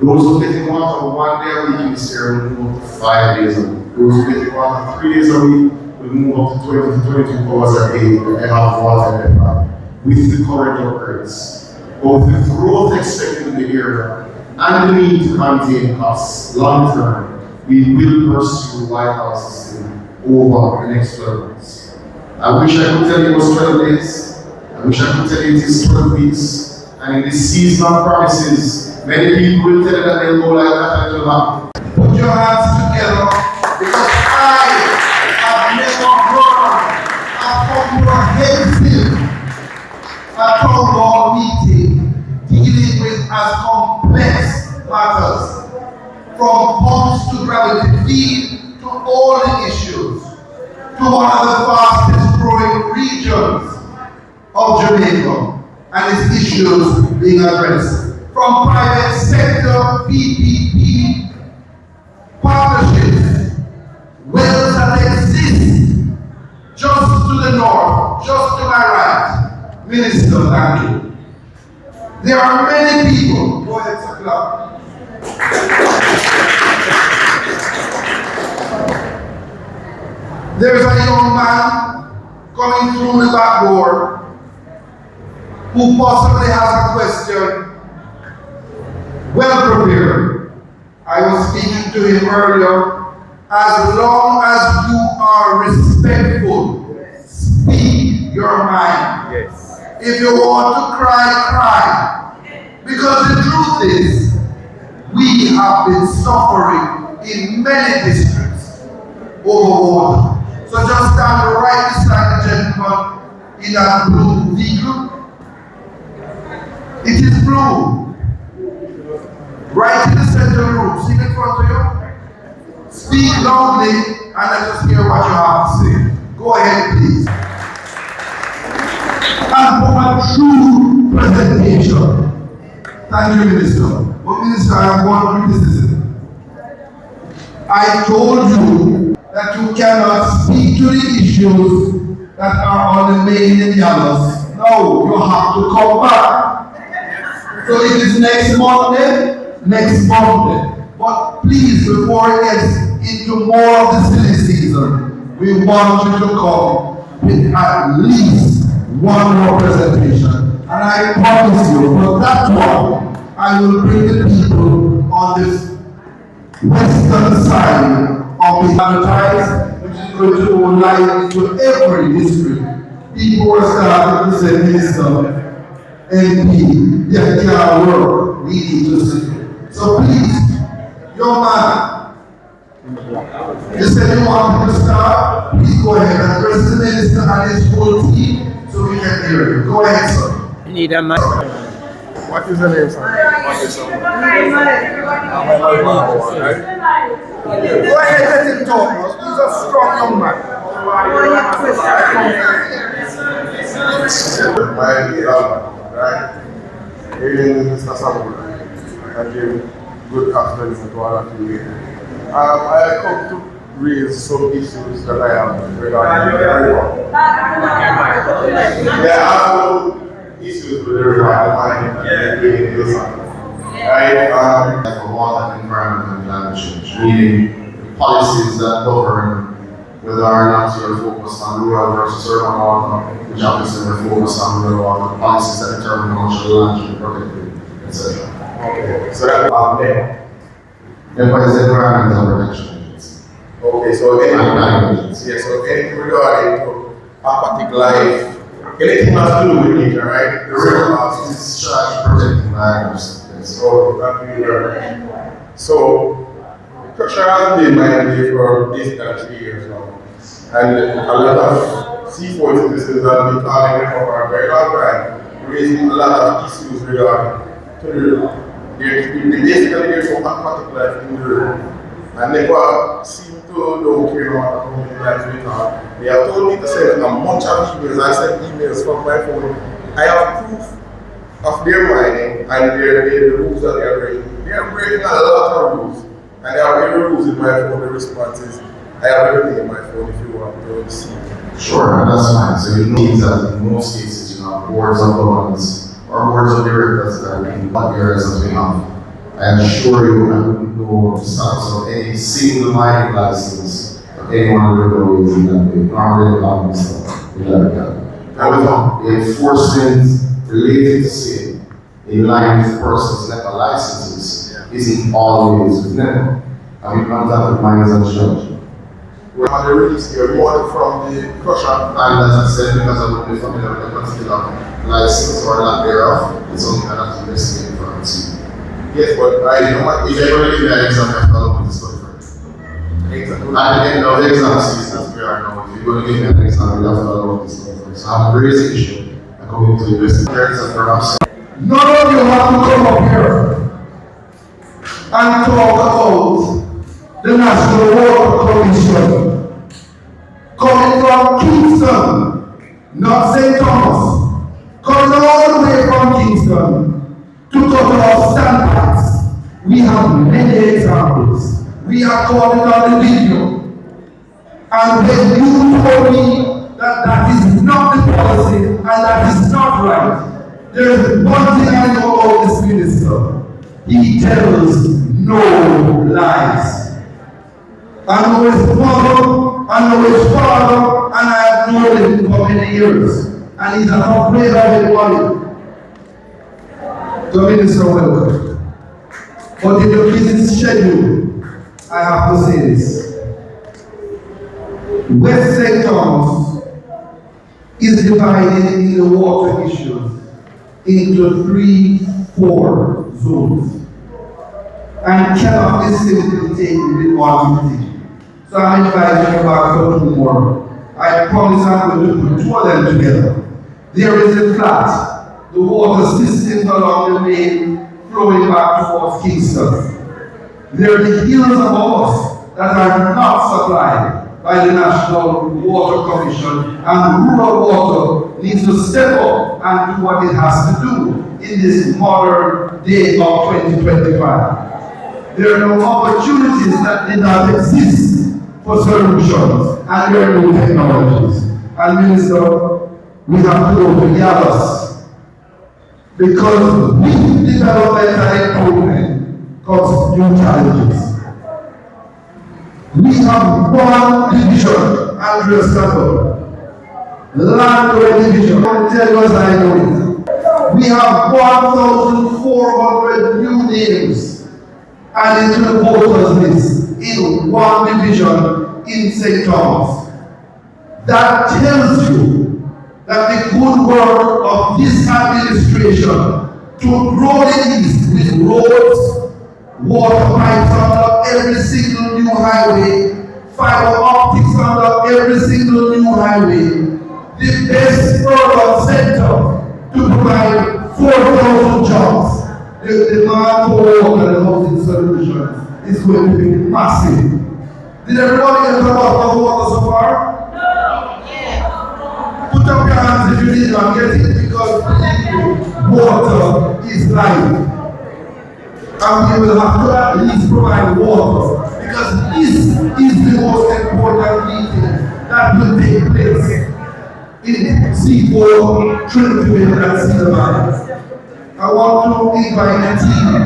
[SPEAKER 3] Those who get water 1 day a week in this area will move up to 5 days a week. Those who get water 3 days a week will move up to 20 to 22 hours a day and have water in their pipe with the current upgrades. Both the growth expected in the area and the need to contain costs long term, we will pursue the White House system over the next 12 months. I wish I could tell you it was 12 days. I wish I could tell you it is 12 weeks. And in this season of promises, many people will tell you that they'll go like that and it will happen.
[SPEAKER 6] Put your hands together because I have never heard a comprehensive town hall meeting dealing with as complex matters from pumps to gravity feed to all the issues to one of the fastest growing regions of Jamaica and its issues being addressed from private sector PPP partnerships, wells that exist just to the north, just to my right. Minister, thank you. There are many people. Go ahead, sir. There's a young man coming through the back door who possibly has a question well prepared. I was speaking to him earlier. As long as you are respectful, speak your mind. Yes. If you want to cry, cry. Because the truth is, we have been suffering in many districts over water. So just stand right beside the gentleman in that blue vehicle. It is blue. Right in the center of the room. See it in front of you? Speak loudly and let us hear what you have to say. Go ahead, please. And for a true presentation. Thank you, Minister. But Minister, I have one criticism. I told you that you cannot speak to the issues that are on the main agendas. No, you have to come back. So it is next Monday. But please, before it gets into more of the silly season, we want you to come with at least one more presentation. And I promise you, for that one, I will bring the people on this western side of the advertise, which is going to go live into every district. People are starting to say, Minister, MP, yeah, they are work, we need to see. So please, your man, you said you want to start, please go ahead and address the minister and his whole team so we can hear you. Go ahead, sir.
[SPEAKER 7] You need a mic.
[SPEAKER 4] What is the name, sir? What is the name? Go ahead, let him talk. He's a strong young man. Right? Really, Mr. Samuel. And give good afternoon to all of you here. I come to raise some issues that I have regarding the river. There are some issues with the river and bringing this on. Right?
[SPEAKER 3] For water, environment, and climate change, meaning the policies that govern whether or not you're focused on rural versus urban water, which obviously we're focused on rural water, policies that determine how much of the land should be protected, etc.
[SPEAKER 6] Okay, so that's there.
[SPEAKER 3] Therefore, it's the environmental protection agency.
[SPEAKER 6] Okay, so anything regarding to aquatic life, anything has to do with nature, right?
[SPEAKER 3] The river is charged with protecting lives.
[SPEAKER 6] So, that we learn. So, culture has been my idea for basically 3 years now. And a lot of Seaforth citizens have been calling me for a very long time, raising a lot of issues regarding to the river. Basically, there's no aquatic life in the river. And they seem to don't care about how many times we talk. They have told me to send a bunch of emails. I sent emails from my phone. I have proof of their mining and the rules that they are breaking. They are breaking a lot of rules. And I have every rules in my phone, the responses. I have everything in my phone if you want to see.
[SPEAKER 3] Sure, and that's fine. So it means that in most cases you have boards of governance or boards of directors that are in what areas that we have. I assure you I wouldn't know the status of any single mining license of anyone in the river is in that way. Normally the law stuff. However, the enforcement related to say in line with persons NEPA licenses isn't always with NEPA. And we contact the miners and judge.
[SPEAKER 6] We're on the release here, we want it from the crusher.
[SPEAKER 3] And as I said, because I wouldn't be familiar with the particular license or lack thereof, it's something I have to investigate for and see.
[SPEAKER 6] Yes, but I know what
[SPEAKER 3] if you're going to give me an exam, I have to look at this stuff first.
[SPEAKER 6] Exactly.
[SPEAKER 3] At the end of the exam season, as we are now, if you're going to give me an exam, you have to look at this stuff first. So I have a raised issue. I come into investigate and perhaps.
[SPEAKER 4] None of you have to come up here and talk about the National Water Commission coming from Kingston, not St. Thomas, coming all the way from Kingston to cut off standpipes. We have many examples. We have caught it on the video. And when you told me that that is not the policy and that is not right, there is one thing I know about this minister. He tells no lies. I know his mother, I know his father, and I have known him for many years. And he's not afraid of anybody. The minister welcome. But in the busy schedule, I have to say this. West St. Thomas is divided in the water issues into 3-4 zones. And cannot be simply taken with one meeting. So I'm inviting you back for 2 more. I promise I'm going to put 2 of them together. There is a flat, the water systems along the main flowing back towards Kingston. There are the hills above us that are not supplied by the National Water Commission, and rural water needs to step up and do what it has to do in this modern day of 2025. There are no opportunities that did not exist for solutions, and there are no technologies. And Minister, we have to go to Yalas, because with development and improvement comes new challenges. We have one division, Andrew Scott, land division. I tell you as I know it. We have 1,400 new names and into the voters list in one division in St. Thomas. That tells you that the good work of this administration to grow the east with roads, water pipes under every single new highway, fiber optics under every single new highway, the best urban center to provide 4,000 jobs. The demand for water and housing solutions is going to be massive. Did everybody get about water so far? Put up your hands if you did not get it, because water is life. And we will have to at least provide water, because this is the most important meeting that will take place in Seaforth, Trinity, and Seaforth. I want to invite the team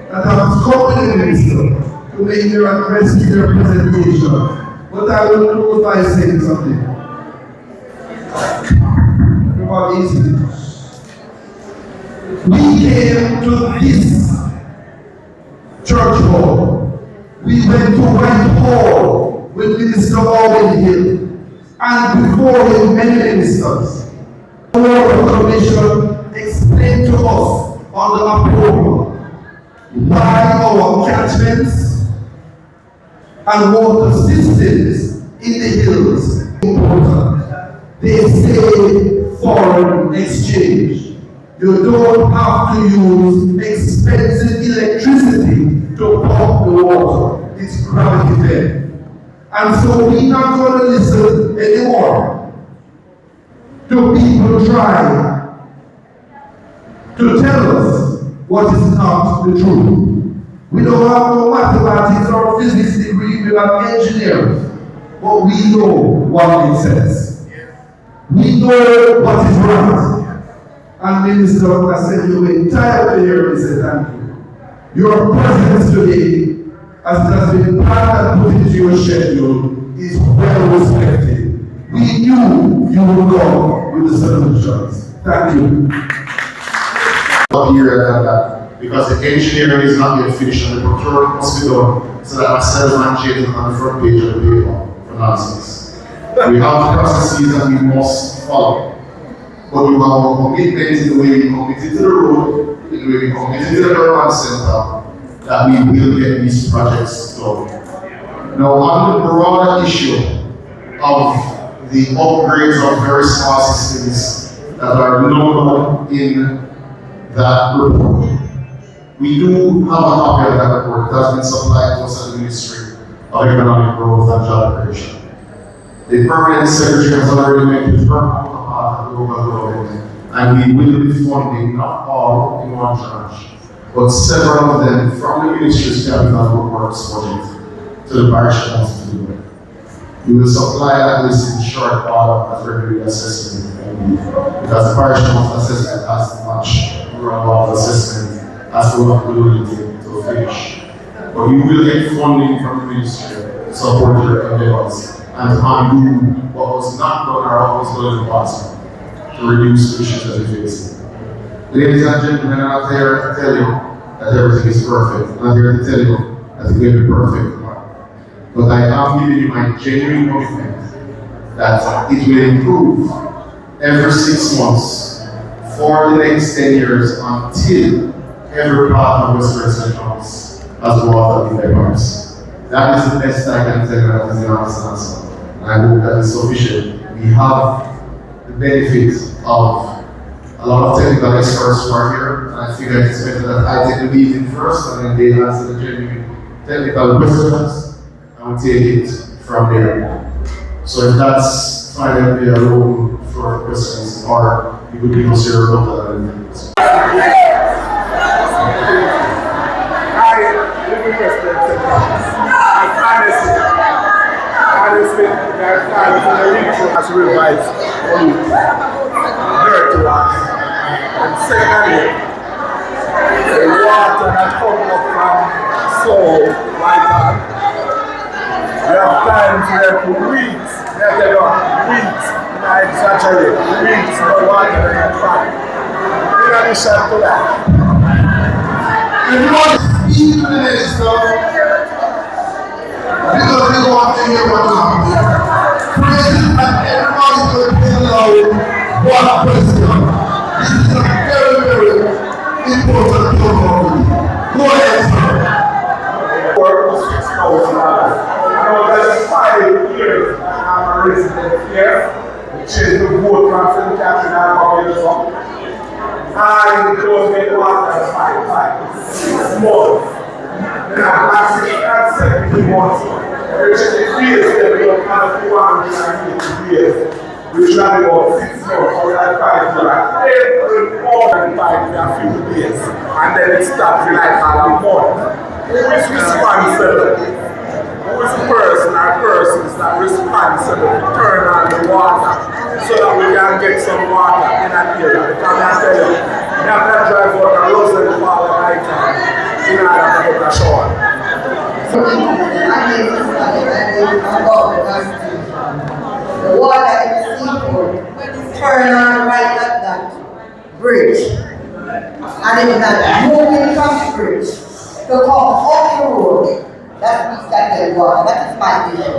[SPEAKER 4] that has come in the minister to make their address their presentation. But I will close by saying something. Everybody easy. We came to this church hall. We went to Whitehall with Minister Owen Hill, and before him many ministers. The Water Commission explained to us on the approval why our catchments and water systems in the hills are important. They say foreign exchange. You don't have to use expensive electricity to pump the water. It's gravity fed. And so we're not going to listen anymore to people trying to tell us what is not the truth. We don't have no mathematics or physics degree, we are engineers, but we know what it says. We know what is right. And Minister, I said you were tired to hear me say thank you. Your presence today, as it has been planned and put into your schedule, is well respected. We knew you would come with the solutions. Thank you.
[SPEAKER 3] Here and that, because the engineering is not yet finished and the procurement must be done so that myself and James on the front page of the paper for nonsense. We have processes that we must follow. But we have our commitment in the way we committed to the road, in the way we committed to the urban center, that we will get these projects done. Now, on the broader issue of the upgrades of very small systems that are numbered in that report, we do have a copy of that report that has been supplied to us at the Ministry of Economic Growth and Job Creation. The permanent secretary has already made the firm part of the local government, and we will be funding not all in one tranche, but several of them from the Ministry's capital works budget to the parish council to do it. We will supply that list in short order as regular assessment, because the parish council assessment has to match rural assessment as to what we will take to finish. But we will get funding from the Ministry to support your endeavors and to undo what was not done or what was done in the past to reduce the issues that we face. Ladies and gentlemen, I'm not here to tell you that everything is perfect. I'm not here to tell you that it's going to be perfect tomorrow. But I am giving you my genuine commitment that it will improve every 6 months for the next 10 years until every part of Western Jones has water in their pipes. That is the best I can tell you, that is the honest answer. And I hope that is sufficient. We have the benefit of a lot of technical experts who are here, and I feel like it's better that I take the meeting first and then they answer the genuine technical questions and we take it from there. So if that's fine, I'll be a room for questions, or you could give us your rebuttal and anything.
[SPEAKER 4] Has revised on dirty ones. And secondly, the water that comes up from soul like that. There are times where for weeks, weeks, I exaggerate, weeks no water in the pipe. In addition to that, everyone speak to the minister because they want to hear what happens. And everybody will be allowed one question. This is a very, very important program. Go ahead, sir. For $6,000. I know that's 5 years I'm a resident here, which is the board from St. Catherine and Bobby.
[SPEAKER 6] and those get water 5 months. Then at 17 months, which is years, they will have 250 years. Which are about 6 months or 5 years. Every more than 5 years, 50 days. And then it starts like a month. Who is responsible? Who is the person or persons that responsible to turn on the water so that we can get some water in that area? Because I tell you, you have to drive out the roads and fall at night time in order to get a shower.
[SPEAKER 2] The water in the Seaforth turn on right at that bridge. And it is not moving from the bridge to come off the road. That's the stagnant water. That is my issue.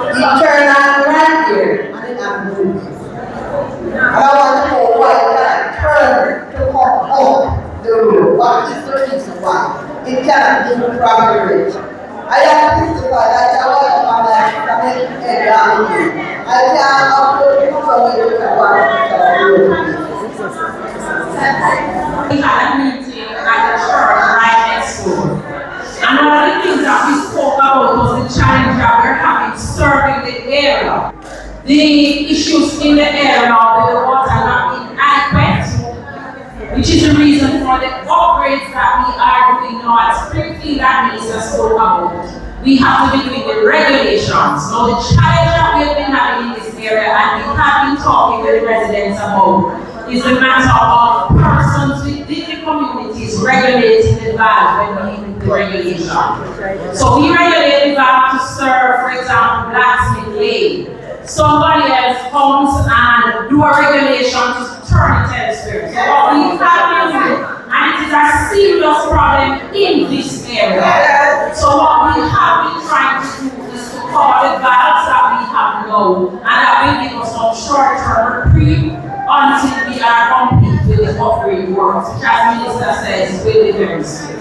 [SPEAKER 2] It turn on right here and it not moving. And I want to know why it cannot turn to come off the road. What is the reason why it cannot move from the bridge? I have testified that I was on that I can't afford to come away with a water.
[SPEAKER 5] We had a meeting at the church right next door. And one of the things that we spoke about was the challenge that we're having serving the area. The issues in the area now with the water not being adequate, which is the reason for the upgrades that we are doing now at Springfield that Minister spoke about. We have to be doing the regulations. Now the challenge that we have been having in this area and we have been talking with the residents about is the matter of persons within the communities regulating the valve when we do the regulation. So we regulate the valve to serve, for example, Blacksmith Lane. Somebody else comes and do a regulation to turn it elsewhere. So what we have been doing, and it is a serious problem in this area. So what we have been trying to do is to cover the valves that we have now, and that will give us some short-term reprieve until we are complete with the upgrade works, which as Minister says will be very soon.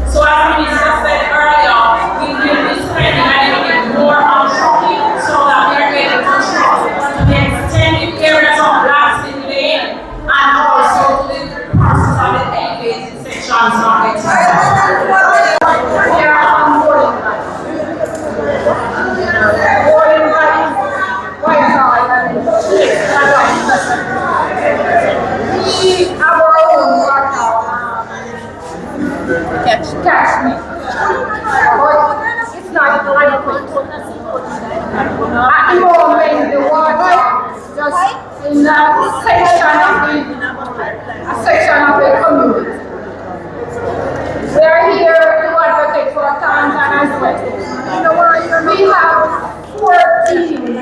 [SPEAKER 5] So as Minister said earlier, we will be spending a little bit more on trucking so that we are able to truck to the extended areas of Blacksmith Lane and also to the persons of the elevated sections of the
[SPEAKER 7] catch me. But it's not adequate. At the moment, the water just in a section of the community. We are here to advocate for Tanzania as well. We have 14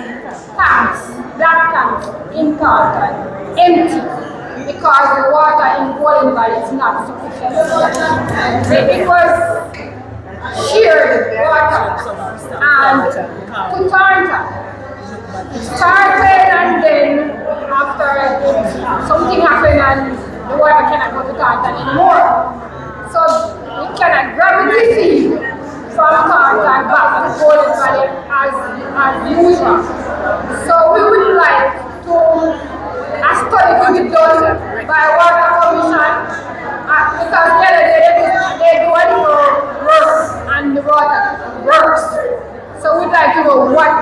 [SPEAKER 7] tanks, black tanks in Carlton, empty. Because the water in Golden Valley is not sufficient. It was shared water and Kutanta started, and then after something happened and the water cannot go to Kutanta anymore. So it cannot gravity feed from Kutanta back to Golden Valley as usual. So we would like to a study to be done by Water Commission because the other day they do a little work and the water works. So we'd like to know what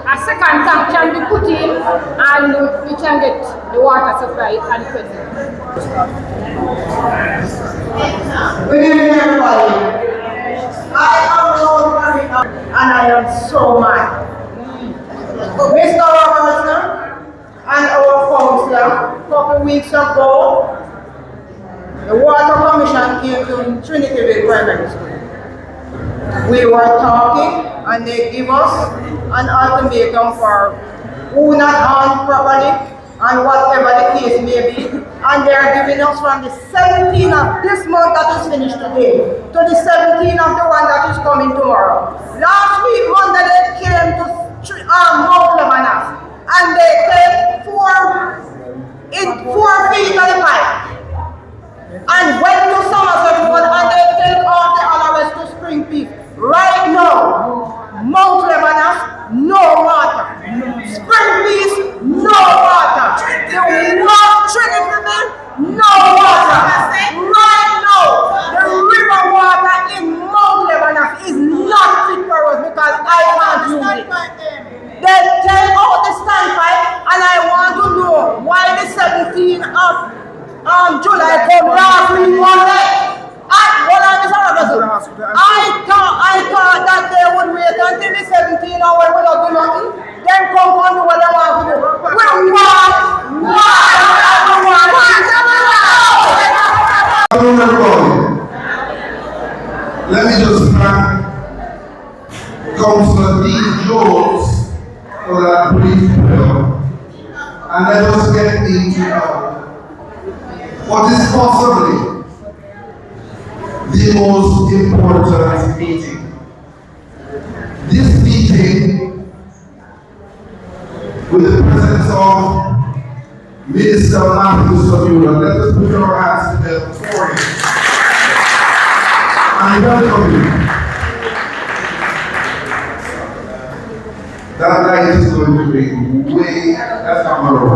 [SPEAKER 7] a second tank can be put in and we can get the water supply adequately.
[SPEAKER 2] Good evening, everybody. I am Lord Marina and I am so mad. Mr. Robertson and our councillor, a couple weeks ago, the Water Commission came to Trinityville Primary School. We were talking and they give us an ultimatum for who not harmed properly and whatever the case may be. And they are giving us from the 17th of this month that is finished today to the 17th of the one that is coming tomorrow. Last week, Monday, they came to Mount Lebanon. And they take 4 feet of the pipe and went to Somerset Road and they take all the other rest to Springfield. Right now, Mount Lebanon, no water. Springfield, no water. The Trinity
[SPEAKER 3] Councillor D. Jones for that brief prayer. And let us get into what is possibly the most important meeting. This meeting, with the presence of Minister Matthew, let us put our hands together for him. And welcome you. That night is going to be way as camera.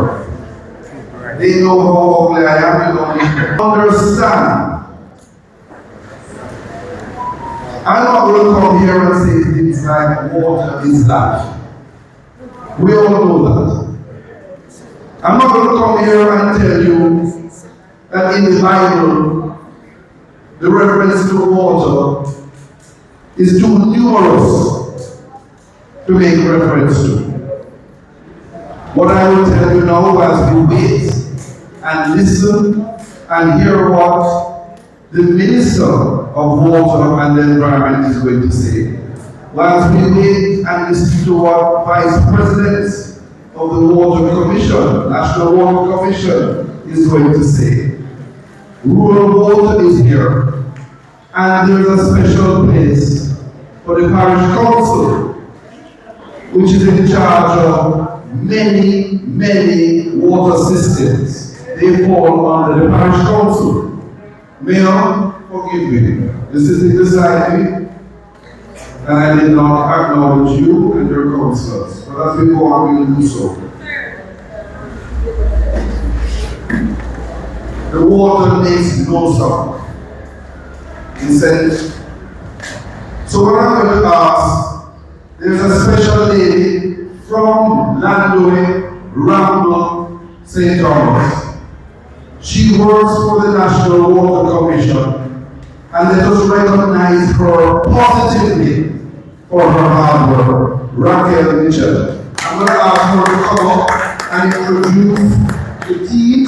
[SPEAKER 3] They know how ugly I am, they don't need to understand. I'm not going to come here and say things like water is life. We all know that. I'm not going to come here and tell you that in the Bible, the reference to water is too numerous to make reference to. What I will tell you now as we wait and listen and hear what the Minister of Water and the Environment is going to say. Whilst we wait and listen to what Vice President of the Water Commission, National Water Commission, is going to say. Rural water is here, and there is a special place for the Parish Council, which is in charge of many water systems. They fall under the Parish Council. Mayor, forgive me. This is beside me, and I did not acknowledge you and your councillors. But as we go on, we will do so. The water makes no sound. He said, so what I'm going to ask, there's a special lady from Landoy, Ramble, St. Thomas. She works for the National Water Commission, and let us recognize her positively for her hard work. Raquel Mitchell. I'm going to ask her to come up and introduce the team,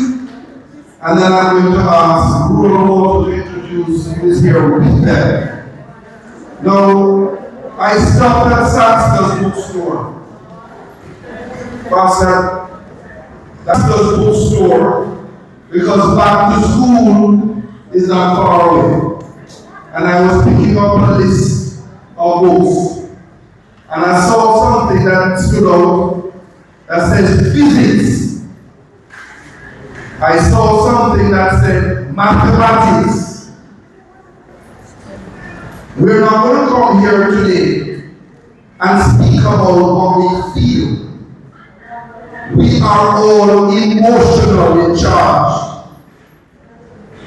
[SPEAKER 3] and then I'm going to ask Rural Water to introduce who is here with them. Now, I stopped at Saxton's bookstore. Pastor, Saxton's bookstore, because back to school is not far away. And I was picking up a list of books. And I saw something that stood out that says physics. I saw something that said mathematics. We're not going to come here today and speak about what we feel. We are all emotionally charged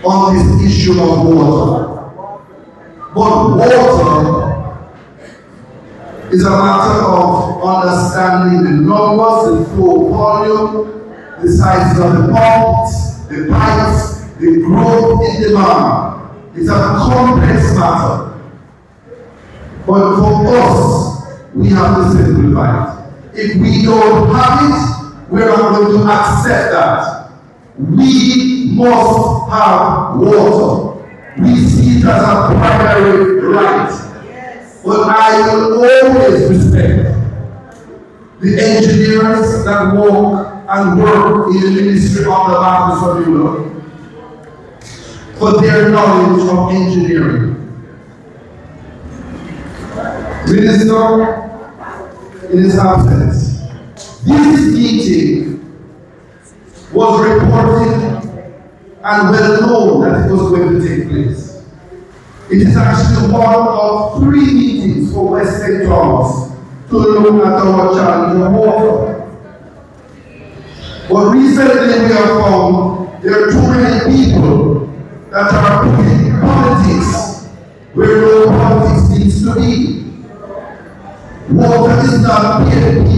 [SPEAKER 3] on this issue of water. But water is a matter of understanding the numbers, the flow volume, the sizes of the pumps, the pipes, the growth in demand. It's a complex matter. But for us, we have to simplify it. If we don't have it, we're not going to accept that. We must have water. We see it as a primary right. But I will always respect the engineers that walk and work in the ministry of the Baptist of Europe for their knowledge of engineering. Minister, in his absence, this meeting was reported and well known that it was going to take place. It is actually one of 3 meetings for West St. Thomas to look at our challenge of water. But recently we have found there are too many people that are putting politics where no politics needs to be. Water is not PNP,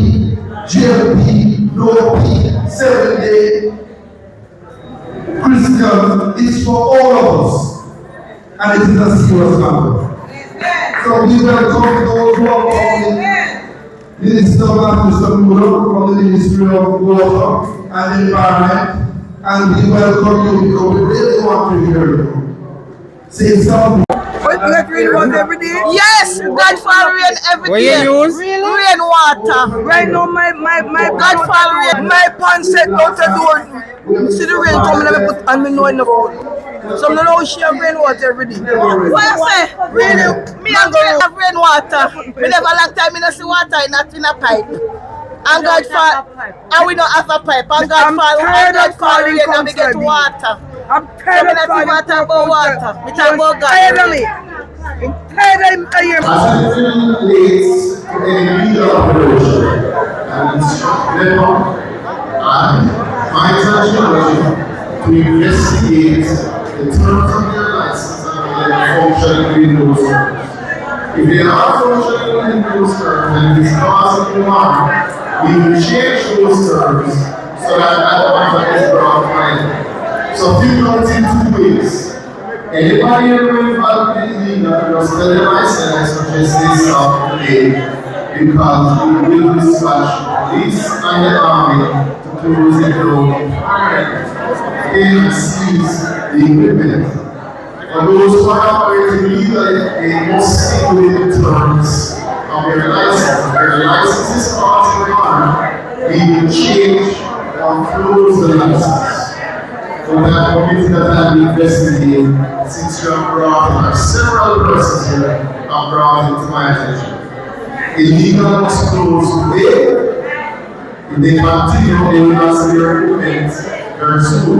[SPEAKER 3] GLP, no P, 7-day Christian. It's for all of us. And it is a serious matter. So we welcome those who are coming. Minister Matthew from the Ministry of Water and Environment, and we welcome you because we really want to hear you say something.
[SPEAKER 2] But you get rainwater every day? Yes, God fall rain every day. What you use? Really? Rainwater. Right now, my God fall rain. My pan set out the door. See the rain coming and I put and me know enough food. So I know she have rainwater every day. What you say? Really? Me and God have rainwater. Me never long time I see water in a pipe. And God fall, and we don't have a pipe. And God fall, and God fall rain and we get water. I'm tired of calling water about water. We talk about God. Tired of me. I'm tired of you.
[SPEAKER 3] As it relates to any legal operation and instruct them and my intention to investigate the terms of their license and their functioning within those terms. If they are functioning within those terms and it is causing harm, we will change those terms so that matter is brought to mind. So think of it in 2 ways. Anybody ever involved in illegal, just tell them I said I suggest they stop today because we will dispatch police and the army to close it down and seize the equipment. For those who are operating illegally, they must stick within the terms of their license. If their license is causing harm, we will change or close the license. So that committee that I am investigating, since you have brought several persons here, have brought it to my attention. Illegal must close today. If they continue, they will not see their equipment very soon.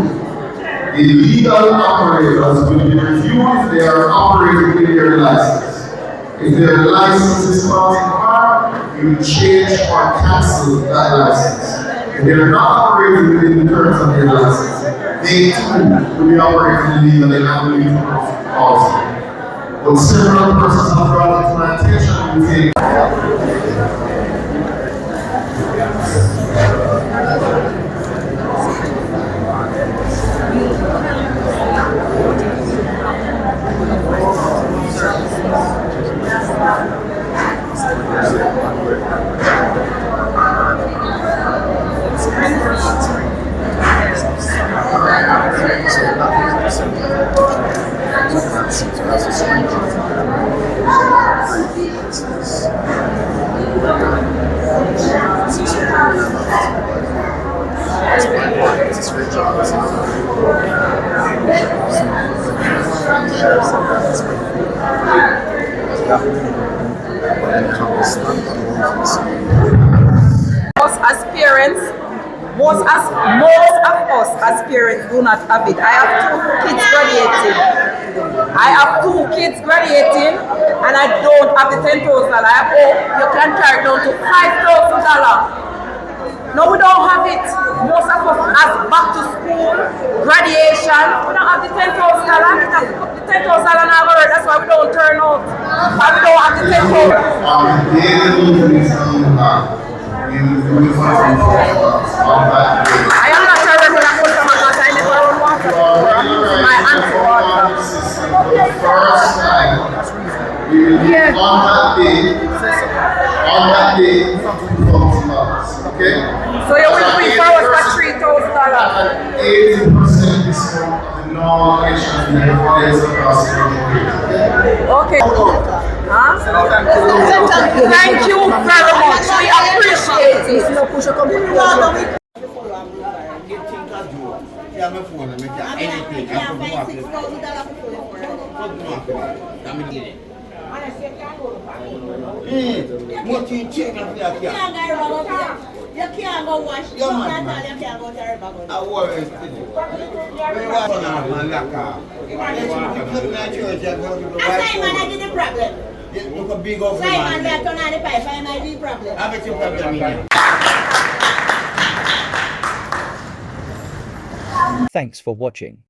[SPEAKER 3] Illegal operators will be reviewed if they are operating with their license. If their license is causing harm, you will change or cancel that license. If they are not operating within the terms of their license, they too will be operating illegally and will be also. But several persons have brought it to my attention to take.
[SPEAKER 2] Most of us as parents do not have it. I have two kids graduating and I don't have the $10,000. I hope you can carry down to $5,000. No, we don't have it. Most of us as back to school, graduation, we don't have the $10,000. The $10,000 never heard, that's why we don't turn out. Why we don't have the $10,000. I am not a regular customer because I never run water. My auntie water.
[SPEAKER 3] First time, we will be on that day, $2,000. Okay?
[SPEAKER 2] So you will be forward for $3,000.
[SPEAKER 3] 80% discount of the normal action across the country.
[SPEAKER 2] Okay. Huh? Thank you very much. We appreciate it.
[SPEAKER 8] You can't go wash. You can't go to the river. I worry. Simon, I did the problem. Simon, they turn on the pipe. I might be the problem. I bet you problem.
[SPEAKER 9] Thanks for watching.